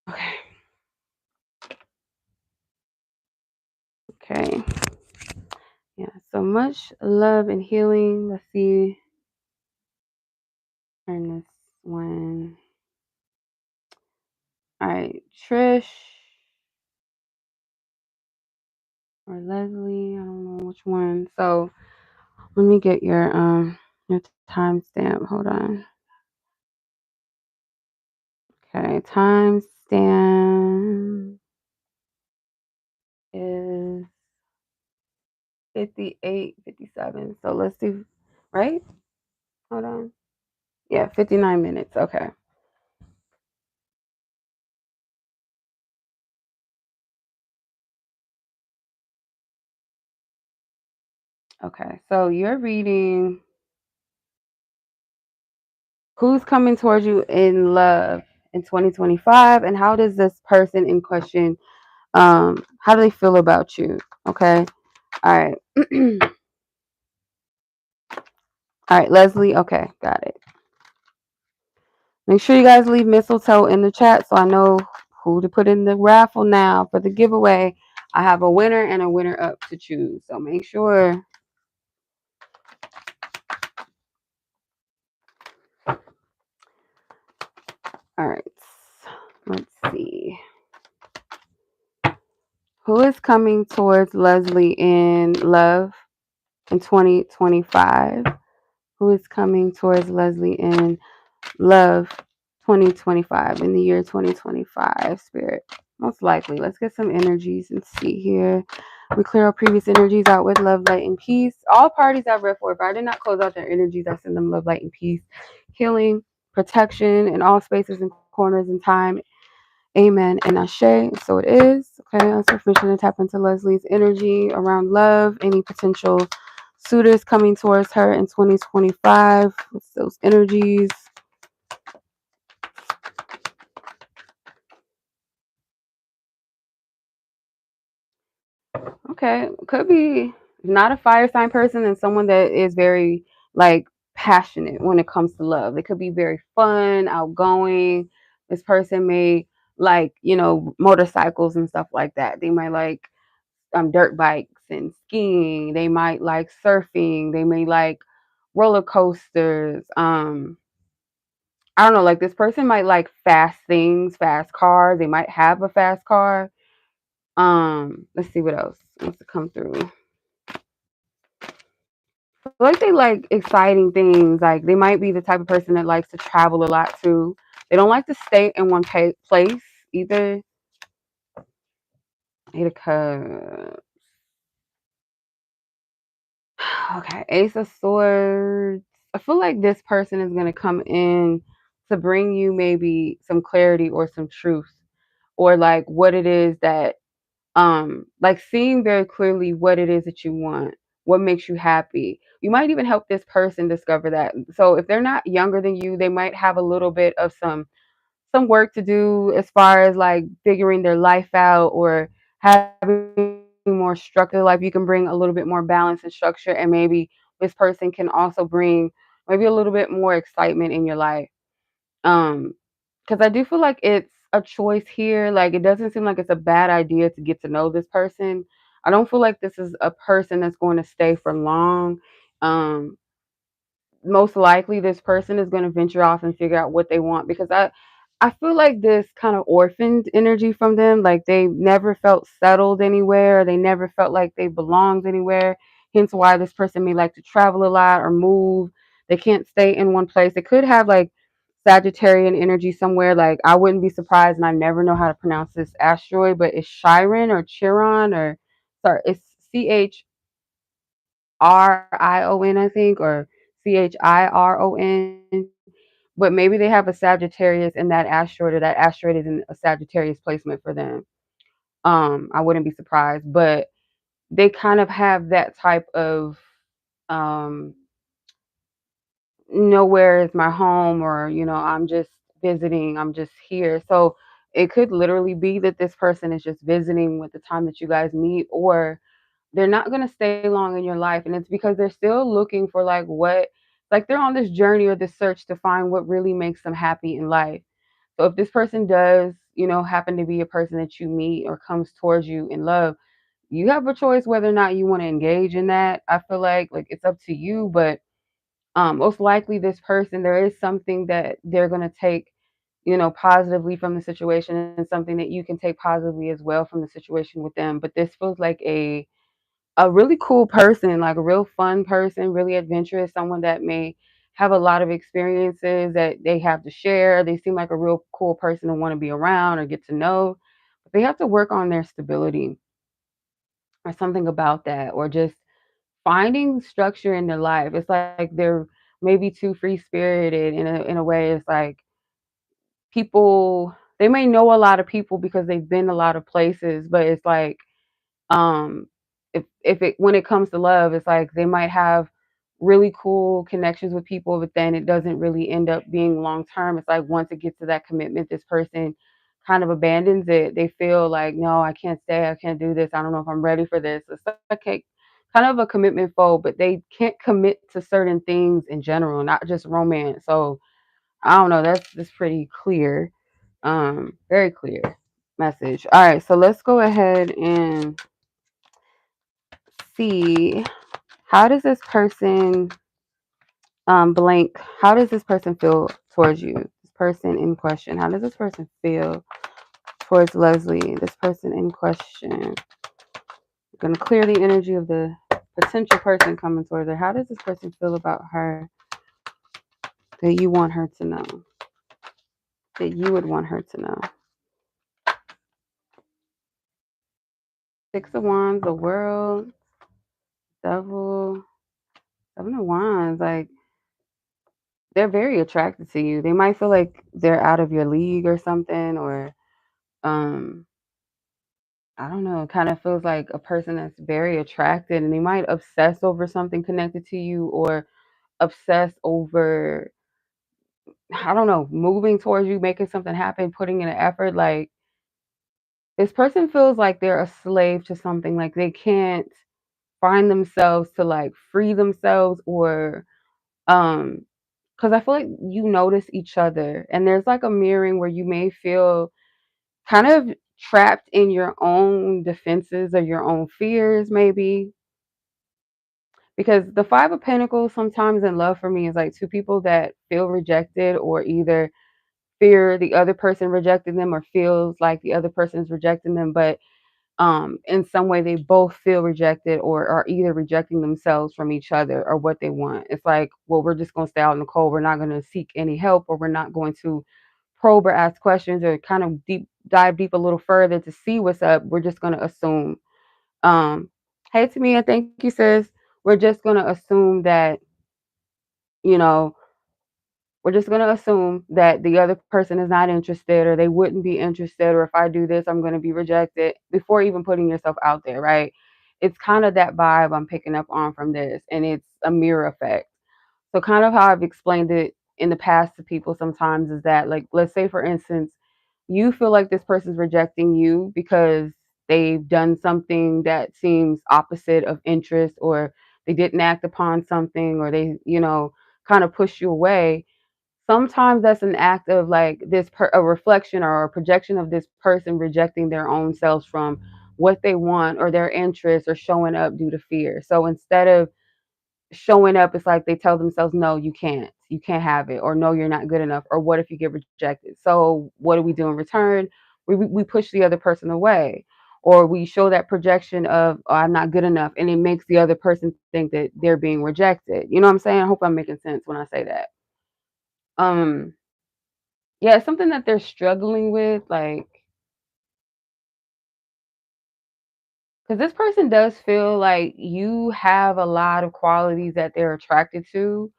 Okay. Okay. Yeah. So much love and healing. Let's see. Turn this one. All right. Trish or Leslie. I don't know which one. So let me get your timestamp. Hold on. Okay. Timestamp is 58:57. So let's do right? Hold on. Yeah, 59 minutes. Okay. Okay. So you're reading who's coming towards you in love in 2025 and how does this person in question how do they feel about you? Okay. All right. All right, Leslie. Okay, got it. Make sure you guys leave mistletoe in the chat so I know who to put in the raffle now for the giveaway. I have a winner and a winner up to choose. So make sure. All right. Let's see. Who is coming towards Leslie in love in 2025? Who is coming towards Leslie in love 2025 in the year 2025, Spirit? Most likely. Let's get some energies and see here. We clear our previous energies out with love, light, and peace. All parties I've read for, if I did not close out their energies, I send them love, light, and peace, healing, protection in all spaces and corners and time. Amen and ashe. So it is. Okay, let's have permission to tap into Leslie's energy around love, any potential suitors coming towards her in 2025. What's those energies? Okay, could be not a fire sign person and someone that is very like passionate when it comes to love. They could be very fun, outgoing. This person may like, motorcycles and stuff like that. They might like dirt bikes and skiing. They might like surfing. They may like roller coasters. I don't know, like this person might like fast things, fast cars. They might have a fast car. Let's see what else wants to come through. Like they like exciting things. Like they might be the type of person that likes to travel a lot too. They don't like to stay in one place either. Eight of Cups. Okay, Ace of Swords. I feel like this person is gonna come in to bring you maybe some clarity or some truth, or like what it is that like seeing very clearly what it is that you want, what makes you happy. You might even help this person discover that. So if they're not younger than you, they might have a little bit of some work to do as far as like figuring their life out or having more structure life. You can bring a little bit more balance and structure, and maybe this person can also bring maybe a little bit more excitement in your life. Um, because I do feel like it's a choice here. Like it doesn't seem like it's a bad idea to get to know this person. I don't feel like this is a person that's going to stay for long. Um, Most likely this person is going to venture off and figure out what they want, because I feel like this kind of orphaned energy from them, like they never felt settled anywhere, they never felt like they belonged anywhere, hence why this person may like to travel a lot or move. They can't stay in one place. They could have like Sagittarian energy somewhere. Like I wouldn't be surprised, and I never know how to pronounce this asteroid, but it's Chiron or Chiron, or sorry, it's Chiron, I think, or Chiron. But maybe they have a Sagittarius in that asteroid, or that asteroid is in a Sagittarius placement for them. I wouldn't be surprised, but they kind of have that type of um nowhere is my home, or I'm just visiting, I'm just here. So it could literally be that this person is just visiting with the time that you guys meet, or they're not going to stay long in your life, and it's because they're still looking for like what, like they're on this journey or this search to find what really makes them happy in life. So if this person does happen to be a person that you meet or comes towards you in love, you have a choice whether or not you want to engage in that. I feel like it's up to you, but most likely this person, there is something that they're going to take positively from the situation, and something that you can take positively as well from the situation with them. But this feels like a really cool person, like a real fun person, really adventurous, someone that may have a lot of experiences that they have to share. They seem like a real cool person to want to be around or get to know. But they have to work on their stability or something about that, or just finding structure in their life. It's like they're maybe too free spirited in a way. It's like people, they may know a lot of people because they've been a lot of places, but it's like um if it when it comes to love, it's like they might have really cool connections with people, but then it doesn't really end up being long term. It's like once it gets to that commitment, this person kind of abandons it. They feel like, no, I can't stay, I can't do this, I don't know if I'm ready for this. It's like kind of a commitment phobe, but they can't commit to certain things in general, not just romance. So I don't know, that's pretty clear. Very clear message. All right, so let's go ahead and see, how does this person blank, how does this person feel towards you? This person in question, how does this person feel towards Leslie? This person in question. I'm going to clear the energy of the potential person coming towards her. How does this person feel about her that you want her to know, that you would want her to know? Six of Wands, the World, Devil, Seven of Wands. Like, they're very attracted to you. They might feel like they're out of your league or something, or um, I don't know. It kind of feels like a person that's very attracted, and they might obsess over something connected to you, or obsess over, I don't know, moving towards you, making something happen, putting in an effort. Like, this person feels like they're a slave to something. Like, they can't find themselves to like free themselves, or um because I feel like you notice each other, and there's like a mirroring where you may feel kind of trapped in your own defenses or your own fears, maybe. Because the Five of Pentacles sometimes in love for me is like two people that feel rejected, or either fear the other person rejecting them, or feels like the other person is rejecting them, but in some way they both feel rejected, or are either rejecting themselves from each other or what they want. It's like, well, we're just going to stay out in the cold. We're not going to seek any help, or we're not going to probe or ask questions, or kind of dive deep a little further to see what's up. We're just going to assume. um hey, Temia, thank you, sis. We're just going to assume that, you know, we're just going to assume that the other person is not interested, or they wouldn't be interested, or if I do this, I'm going to be rejected, before even putting yourself out there, right? It's kind of that vibe I'm picking up on from this, and it's a mirror effect. So, kind of how I've explained it in the past to people sometimes is that, like, let's say, for instance, you feel like this person's rejecting you because they've done something that seems opposite of interest, or they didn't act upon something, or they, kind of push you away. Sometimes that's an act of like a reflection or a projection of this person rejecting their own selves from what they want or their interests, or showing up due to fear. So instead of showing up, it's like they tell themselves, no, you can't have it, or no, you're not good enough, or what if you get rejected? So what do we do in return? We push the other person away, or we show that projection of, oh, I'm not good enough, and it makes the other person think that they're being rejected. You know what I'm saying? I hope I'm making sense when I say that. um yeah, it's something that they're struggling with, like, because this person does feel like you have a lot of qualities that they're attracted to.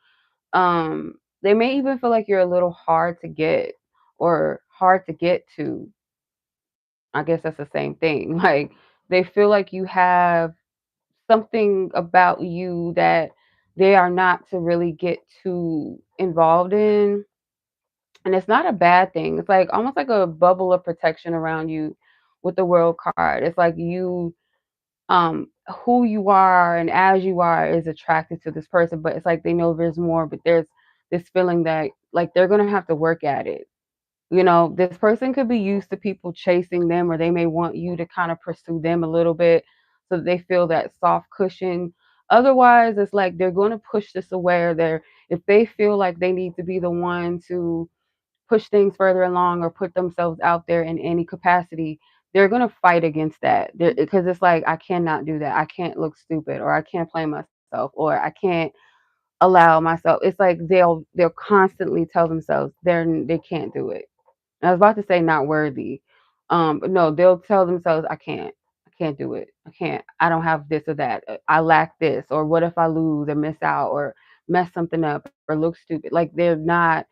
They may even feel like you're a little hard to get, or hard to get to. I guess that's the same thing. Like, they feel like you have something about you that they are not to really get too involved in. And it's not a bad thing. It's like almost like a bubble of protection around you with the World card. It's like you, who you are and as you are is attracted to this person, but it's like they know there's more, but there's this feeling that like they're gonna have to work at it. This person could be used to people chasing them, or they may want you to kind of pursue them a little bit so that they feel that soft cushion. Otherwise, it's like they're going to push this away, or if they feel like they need to be the one to push things further along or put themselves out there in any capacity, they're going to fight against that. Because it's like, I cannot do that. I can't look stupid, or I can't play myself, or I can't allow myself. It's like they'll constantly tell themselves they can't do it. I was about to say not worthy. But no, they'll tell themselves, I can't do it. I can't, I don't have this or that. I lack this, or what if I lose or miss out, or mess something up, or look stupid. Like, they're not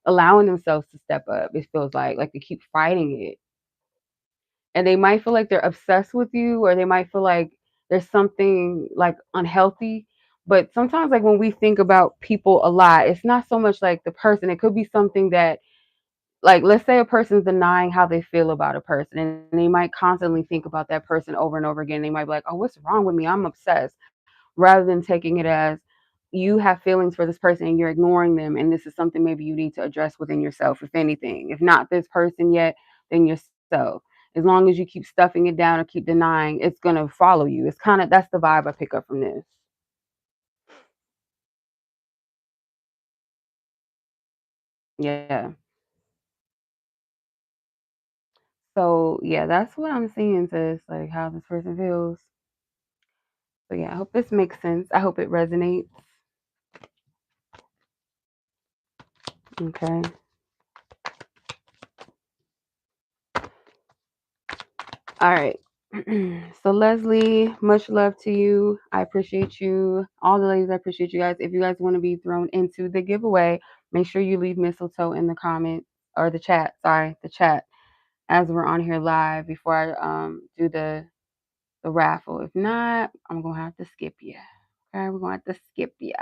allowing themselves to step up. It feels like they keep fighting it. And they might feel like they're obsessed with you, or they might feel like there's something like unhealthy. But sometimes, like, when we think about people a lot, it's not so much like the person. It could be something that, like, let's say a person's denying how they feel about a person, and they might constantly think about that person over and over again. They might be like, oh, what's wrong with me? I'm obsessed. Rather than taking it as, you have feelings for this person and you're ignoring them, and this is something maybe you need to address within yourself, if anything. If not this person yet, then yourself. As long as you keep stuffing it down or keep denying, it's going to follow you. It's kind of, that's the vibe I pick up from this. Yeah. So yeah, that's what I'm seeing, sis, like how this person feels. So yeah, I hope this makes sense. I hope it resonates. Okay. All right. So Leslie, much love to you. I appreciate you. All the ladies, I appreciate you guys. If you guys want to be thrown into the giveaway, make sure you leave mistletoe in the comment or the chat. Sorry, the chat as we're on here live before I do the raffle. If not, I'm gonna have to skip you. Okay, we're gonna have to skip you.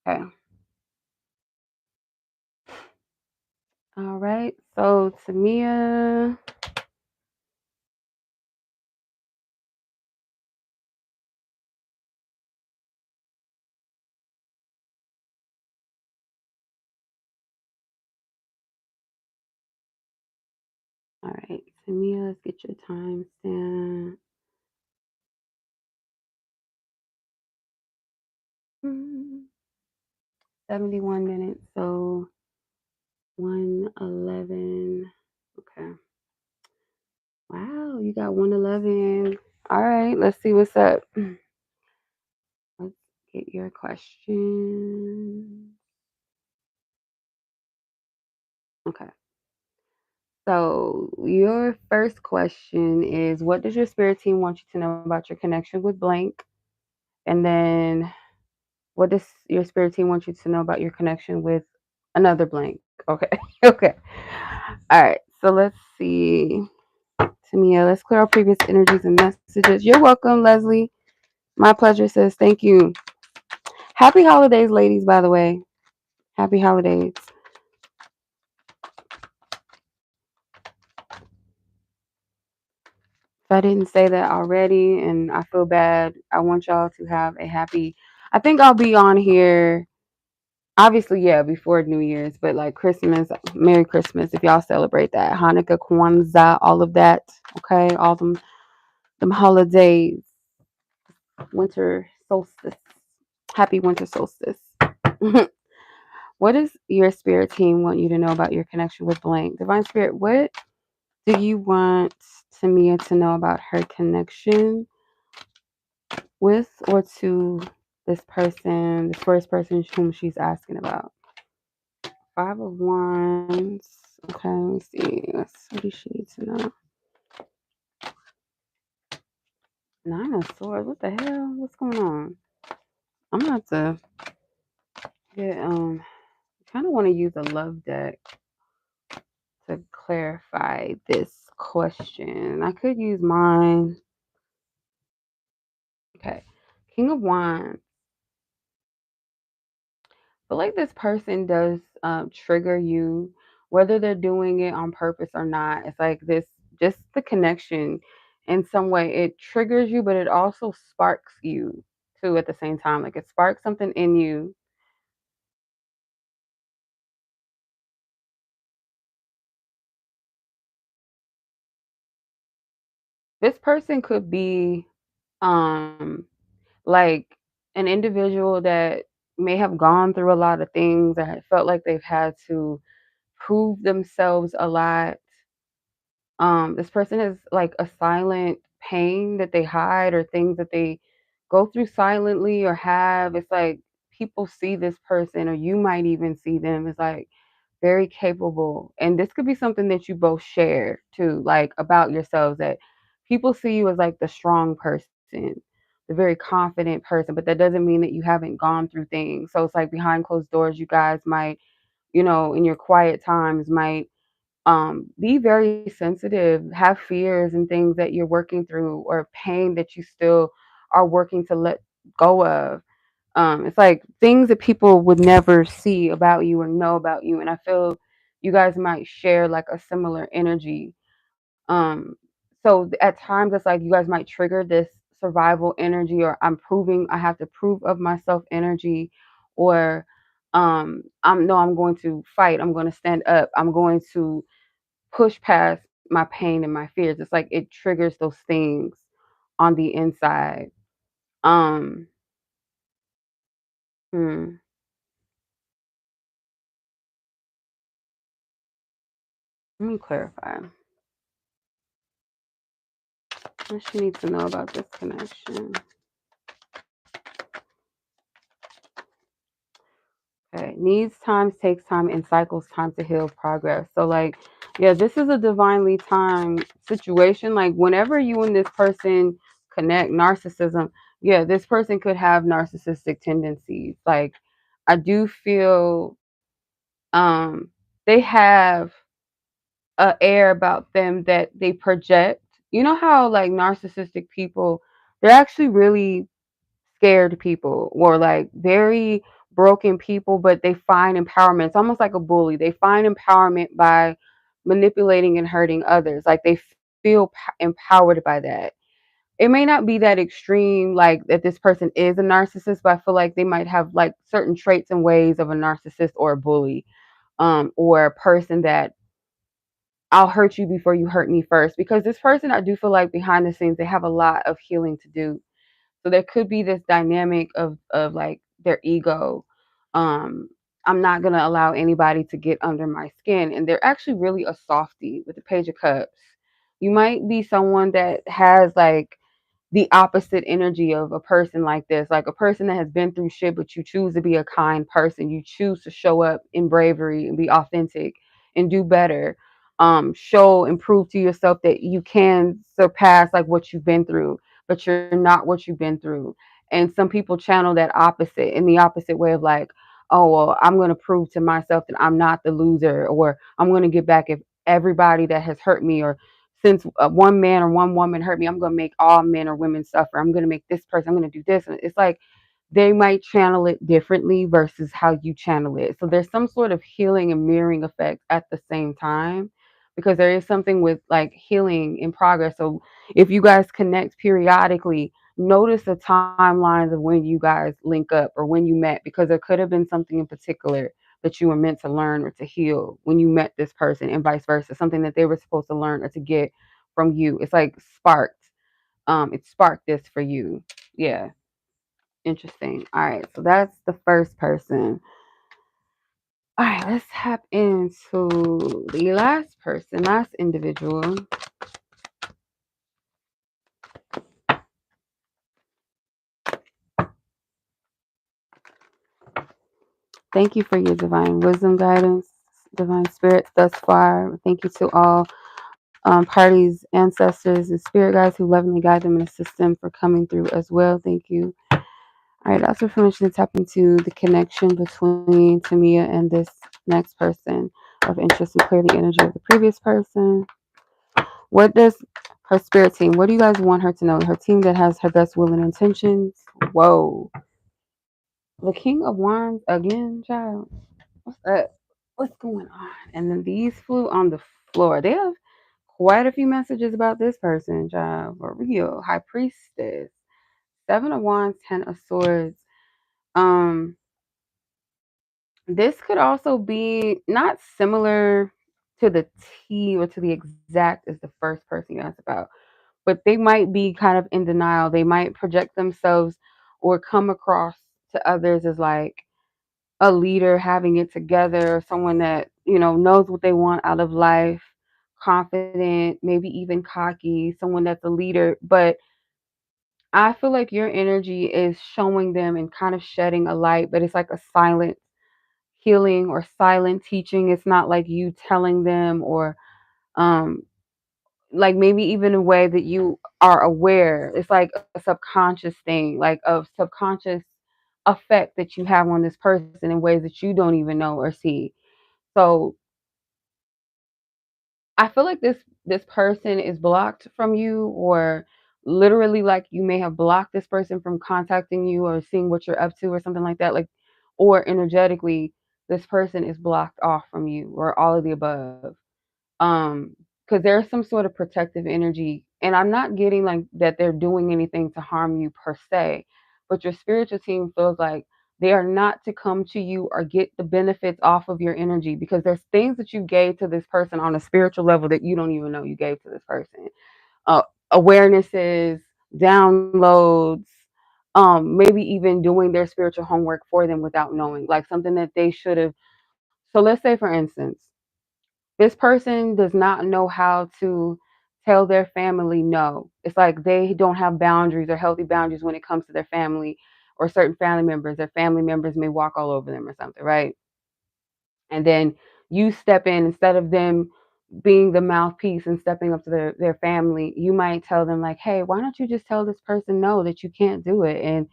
Okay. All right. So Temia. All right, Temia, let's get your timestamp. 71 minutes. So 111. Okay. Wow, you got 111. All right, let's see what's up. Let's get your question. Okay. So your first question is, what does your spirit team want you to know about your connection with blank? And then what does your spirit team want you to know about your connection with another blank? Okay. Okay. All right. So let's see. Temia, let's clear our previous energies and messages. You're welcome, Leslie. My pleasure, sis. Thank you. Happy holidays, ladies, by the way. Happy holidays. If I didn't say that already and I feel bad, I want y'all to have a happy. I think I'll be on here, obviously, yeah, before New Year's, but like Christmas, Merry Christmas if y'all celebrate that. Hanukkah, Kwanzaa, all of that. Okay, all them holidays. Winter solstice. Happy winter solstice. What does your spirit team want you to know about your connection with blank? Divine Spirit, what do you want Temia to know about her connection with or to this person, this first person whom she's asking about? Five of Wands. Okay, let me see. What does she need to know? Nine of Swords. What the hell? What's going on? I'm gonna have to get kind of want to use a love deck to clarify this question. I could use mine. Okay. King of Wands. But like this person does trigger you, whether they're doing it on purpose or not. It's like this, just the connection in some way. It triggers you, but it also sparks you too at the same time. Like it sparks something in you. This person could be um like an individual that may have gone through a lot of things or felt like they've had to prove themselves a lot. This person has like a silent pain that they hide or things that they go through silently or have. It's like people see this person, or you might even see them as like very capable. And this could be something that you both share too, like about yourselves, that people see you as like the strong person, the very confident person, but that doesn't mean that you haven't gone through things. So it's like behind closed doors, you guys might, in your quiet times might be very sensitive, have fears and things that you're working through, or pain that you still are working to let go of. It's like things that people would never see about you or know about you. And I feel you guys might share like a similar energy. Um, so at times it's like you guys might trigger this survival energy, or I have to prove of myself energy, or I'm going to fight, I'm going to stand up, I'm going to push past my pain and my fears. It's like it triggers those things on the inside. Um, hmm, Let me clarify. What she needs to know about this connection. Okay. Needs times, takes time, and cycles time to heal progress. So, like, yeah, this is a divinely timed situation. Like, whenever you and this person connect, narcissism, yeah, this person could have narcissistic tendencies. Like, I do feel they have a air about them that they project. You know how like narcissistic people, they're actually really scared people or like very broken people, but they find empowerment. It's almost like a bully. They find empowerment by manipulating and hurting others. Like they feel empowered by that. It may not be that extreme, like that this person is a narcissist, but I feel like they might have like certain traits and ways of a narcissist or a bully, or a person that I'll hurt you before you hurt me first. Because this person, I do feel like behind the scenes, they have a lot of healing to do. So there could be this dynamic of like their ego. Um, I'm not gonna allow anybody to get under my skin, and they're actually really a softie with the Page of Cups. You might be someone that has like the opposite energy of a person like this, like a person that has been through shit, but you choose to be a kind person. You choose to show up in bravery and be authentic and do better. Show and prove to yourself that you can surpass like what you've been through, but you're not what you've been through. And some people channel that opposite in the opposite way of like, oh, well, I'm going to prove to myself that I'm not the loser, or I'm going to get back if everybody that has hurt me, or since one man or one woman hurt me, I'm going to make all men or women suffer. I'm going to make this person, I'm going to do this. And it's like they might channel it differently versus how you channel it. So there's some sort of healing and mirroring effect at the same time, because there is something with like healing in progress. So if you guys connect periodically, notice the timelines of when you guys link up or when you met, because there could have been something in particular that you were meant to learn or to heal when you met this person, and vice versa, something that they were supposed to learn or to get from you. It's like sparked. It sparked this for you. Yeah. Interesting. All right. So that's the first person. All right. Let's tap into the last person, last individual. Thank you for your divine wisdom guidance, divine spirits thus far. Thank you to all parties, ancestors, and spirit guides who lovingly guide them and assist them for coming through as well. Thank you. All right, also permission to tap into the connection between Temia and this next person of interest and clear the energy of the previous person. What does her spirit team, what do you guys want her to know? Her team that has her best will and intentions. Whoa. The King of Wands again, child. What's up? What's going on? And then these flew on the floor. They have quite a few messages about this person, child. For real. High Priestess. Seven of Wands, Ten of Swords. Um, this could also be not similar to the T or to the exact as the first person you asked about, but they might be kind of in denial. They might project themselves or come across to others as like a leader having it together, someone that, knows what they want out of life, confident, maybe even cocky, someone that's a leader. But I feel like your energy is showing them and kind of shedding a light, but it's like a silent healing or silent teaching. It's not like you telling them, or um like maybe even a way that you are aware. It's like a subconscious thing, like a subconscious effect that you have on this person in ways that you don't even know or see. So I feel like this person is blocked from you, or literally like you may have blocked this person from contacting you or seeing what you're up to or something like that. Like, or energetically, this person is blocked off from you, or all of the above. um because there's some sort of protective energy, and I'm not getting like that they're doing anything to harm you per se, but your spiritual team feels like they are not to come to you or get the benefits off of your energy, because there's things that you gave to this person on a spiritual level that you don't even know you gave to this person. uh Awarenesses, downloads, maybe even doing their spiritual homework for them without knowing, like something that they should have. So let's say, for instance, this person does not know how to tell their family no. It's like they don't have boundaries or healthy boundaries when it comes to their family. or certain family members. Their family members may walk all over them or something, right? And then you step in instead of them being the mouthpiece and stepping up to their family. You might tell them like, hey, why don't you just tell this person no, that you can't do it? And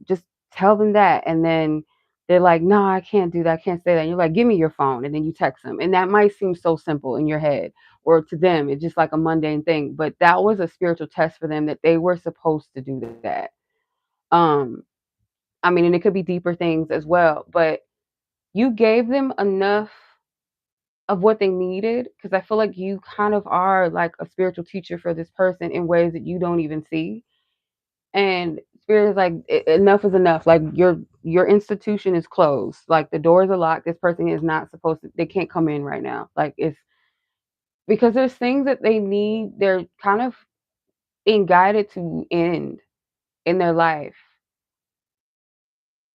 just tell them that. And then they're like, no, I can't do that, I can't say that. And you're like, give me your phone. And then you text them, and that might seem so simple in your head, or to them it's just like a mundane thing, but that was a spiritual test for them, that they were supposed to do that. um I mean, and it could be deeper things as well, but you gave them enough of what they needed, because I feel like you kind of are like a spiritual teacher for this person in ways that you don't even see. And spirit is like, enough is enough. Like your institution is closed. Like the doors are locked. This person is not supposed to. They can't come in right now. Like it's because there's things that they need. They're kind of being guided to end in their life.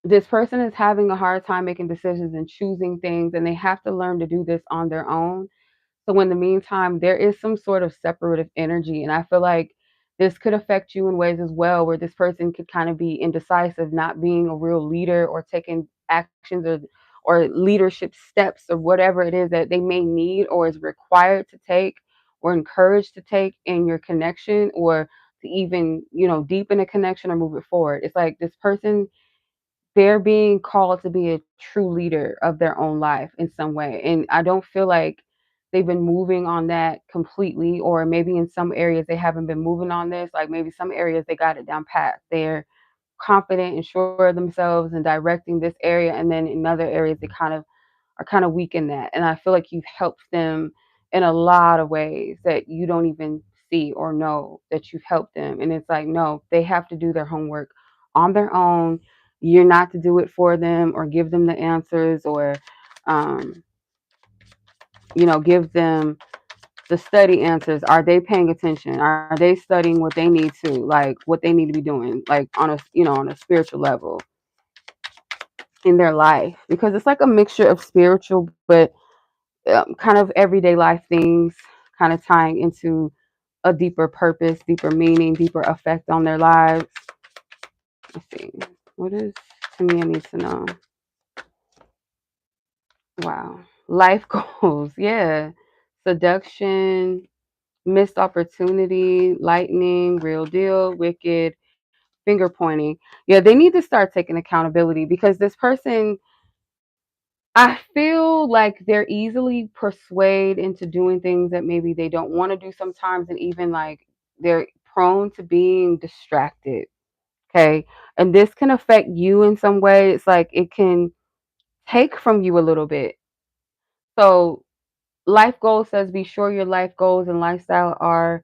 This person is having a hard time making decisions and choosing things, and they have to learn to do this on their own. So in the meantime, there is some sort of separative energy. And I feel like this could affect you in ways as well, where this person could kind of be indecisive, not being a real leader or taking actions or leadership steps or whatever it is that they may need or is required to take or encouraged to take in your connection, or to even, deepen a connection or move it forward. It's like this person, they're being called to be a true leader of their own life in some way. And I don't feel like they've been moving on that completely, or maybe in some areas they haven't been moving on this. Like maybe some areas they got it down pat. They're confident and sure of themselves and directing this area. And then in other areas they are kind of weak in that. And I feel like you've helped them in a lot of ways that you don't even see or know that you've helped them. And it's like, no, they have to do their homework on their own. You're not to do it for them or give them the answers, or, um, give them the study answers. Are they paying attention? Are they studying what they need to, like what they need to be doing, like on a spiritual level in their life? Because it's like a mixture of spiritual, but kind of everyday life things, kind of tying into a deeper purpose, deeper meaning, deeper effect on their lives. Let's see. What does Temia need to know? Wow. Life goals. Yeah. Seduction, missed opportunity, lightning, real deal, wicked, finger pointing. Yeah, they need to start taking accountability, because this person, I feel like they're easily persuaded into doing things that maybe they don't want to do sometimes, and even like they're prone to being distracted. Okay. And this can affect you in some way. It's like it can take from you a little bit. So, life goals says be sure your life goals and lifestyle are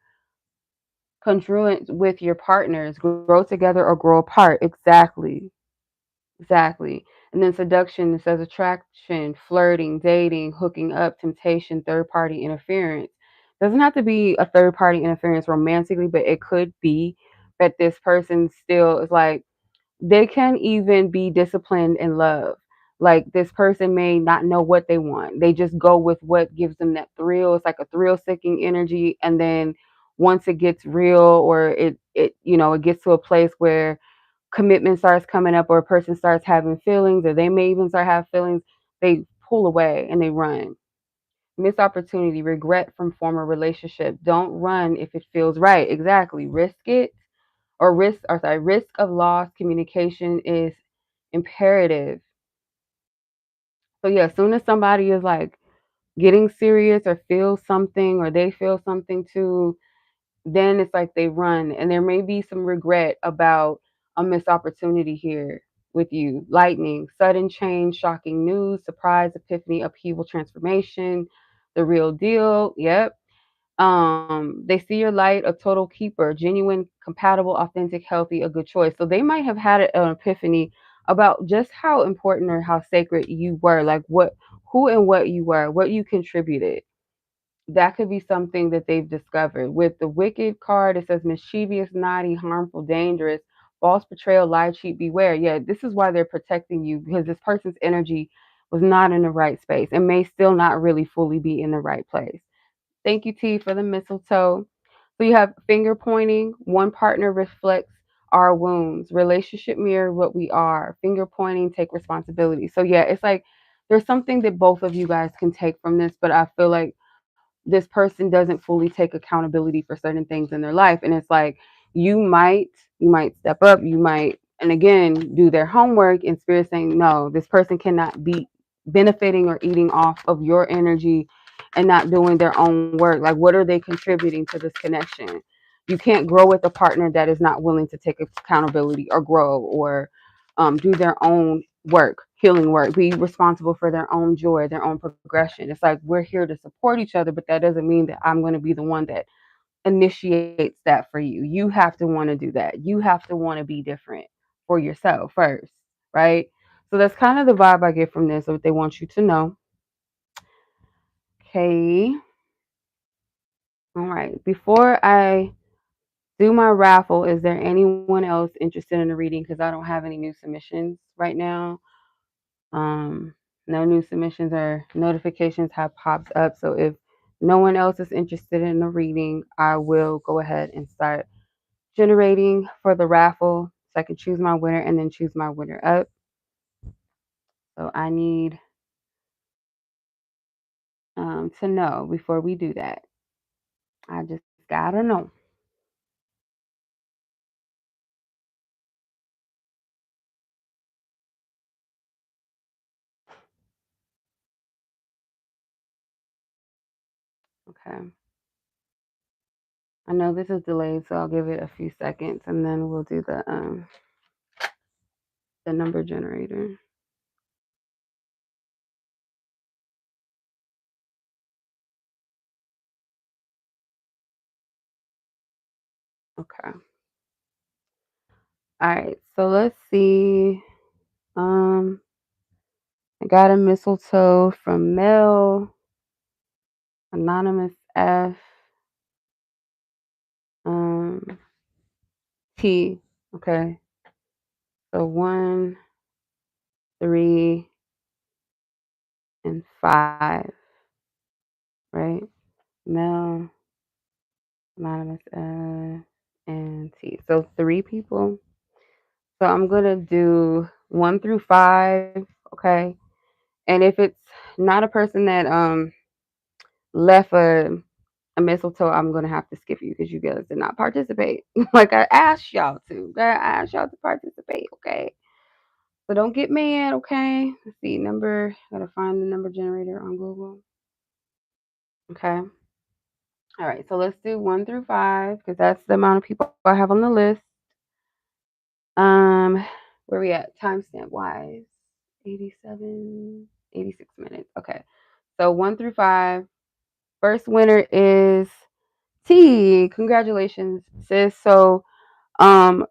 congruent with your partners. Grow together or grow apart. Exactly. Exactly. And then seduction, it says attraction, flirting, dating, hooking up, temptation, third party interference. Doesn't have to be a third party interference romantically, but it could be that this person still is like, they can even be disciplined in love. Like this person may not know what they want. They just go with what gives them that thrill. It's like a thrill seeking energy. And then once it gets real, or it gets to a place where commitment starts coming up, or a person starts having feelings, or they may even start having feelings, they pull away and they run. Missed opportunity, regret from former relationship. Don't run if it feels right. Exactly. Risk it, risk of loss. Communication is imperative. So yeah, as soon as somebody is like getting serious or feels something, or they feel something too, then it's like they run, and there may be some regret about a missed opportunity here with you. Lightning, sudden change, shocking news, surprise, epiphany, upheaval, transformation, the real deal. Yep. They see your light, a total keeper, genuine, compatible, authentic, healthy, a good choice. So they might have had an epiphany about just how important or how sacred you were, like who and what you were, what you contributed. That could be something that they've discovered. With the wicked card, it says mischievous, naughty, harmful, dangerous, false betrayal, lie, cheat, beware. Yeah, this is why they're protecting you, because this person's energy was not in the right space and may still not really fully be in the right place. Thank you, T, for the mistletoe. So you have finger pointing. One partner reflects our wounds. Relationship mirror what we are. Finger pointing, take responsibility. So yeah, it's like there's something that both of you guys can take from this, but I feel like this person doesn't fully take accountability for certain things in their life. And it's like you might step up, you might, and again, do their homework, and spirit saying, no, this person cannot be benefiting or eating off of your energy and not doing their own work. Like, what are they contributing to this connection? You can't grow with a partner that is not willing to take accountability or grow or do their own work, healing work, be responsible for their own joy, their own progression. It's like we're here to support each other, but that doesn't mean that I'm going to be the one that initiates that for you. You have to want to do that. You have to want to be different for yourself first, right? So that's kind of the vibe I get from this, what they want you to know. Okay. All right. Before I do my raffle, is there anyone else interested in the reading? Because I don't have any new submissions right now. Um, no new submissions or notifications have popped up. So if no one else is interested in the reading, I will go ahead and start generating for the raffle so I can choose my winner and then choose my winner up. So I need to know before we do that. I just gotta know. Okay. I know this is delayed, so I'll give it a few seconds and then we'll do the number generator. Okay. All right. So let's see. Um, I got a mistletoe from Mel, Anonymous F, um, T. Okay. So 1, 3, and 5, right? Mel, Anonymous F, and T. So 3 people. So I'm gonna do 1 through 5. Okay. And if it's not a person that left a mistletoe, I'm gonna have to skip you because you guys did not participate. Like I asked y'all to. I asked y'all to participate, okay? So don't get mad, okay? Let's see, number, gotta find the number generator on Google. Okay. All right, so let's do 1 through 5 because that's the amount of people I have on the list. Um, where we at timestamp wise? 87, 86 minutes. Okay. So 1 through 5. First winner is T. Congratulations, sis. So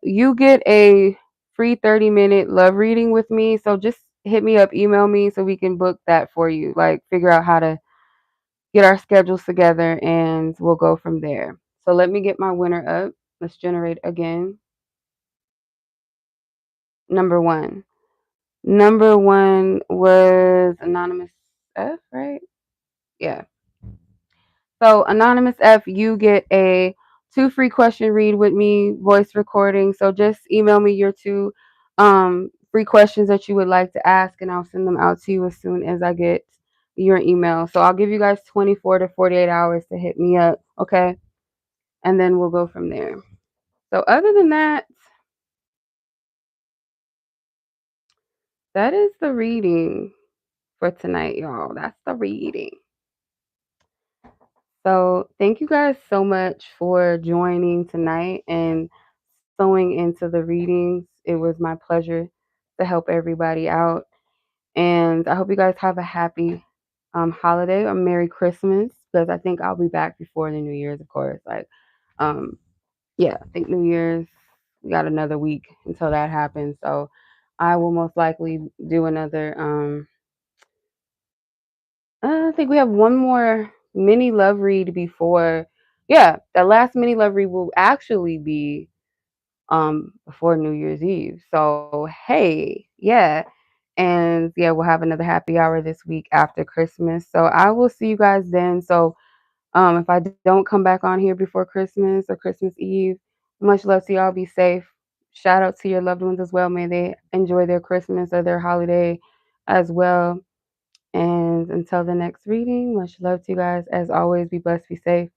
you get a free 30-minute love reading with me. So just hit me up, email me so we can book that for you. Like figure out how to get our schedules together and we'll go from there. So let me get my winner up. Let's generate again. Number 1. Number 1 was Anonymous F, right? Yeah. So Anonymous F, you get a 2 free question read with me, voice recording. So just email me your 2 free questions that you would like to ask, and I'll send them out to you as soon as I get your email. So I'll give you guys 24 to 48 hours to hit me up, okay? And then we'll go from there. So other than that, that is the reading for tonight, y'all. That's the reading. So thank you guys so much for joining tonight and sewing into the readings. It was my pleasure to help everybody out. And I hope you guys have a happy holiday or Merry Christmas because I think I'll be back before the New Year's, of course. Like, um, yeah, I think New Year's, we got another week until that happens. So I will most likely do another. I think we have one more mini love read before. Yeah, that last mini love read will actually be before New Year's Eve. So hey, yeah. And yeah, we'll have another happy hour this week after Christmas. So I will see you guys then. So if I don't come back on here before Christmas or Christmas Eve, much love to y'all. Be safe. shout out to your loved ones as well. May they enjoy their Christmas or their holiday as well. And until the next reading, much love to you guys. As always, be blessed, be safe.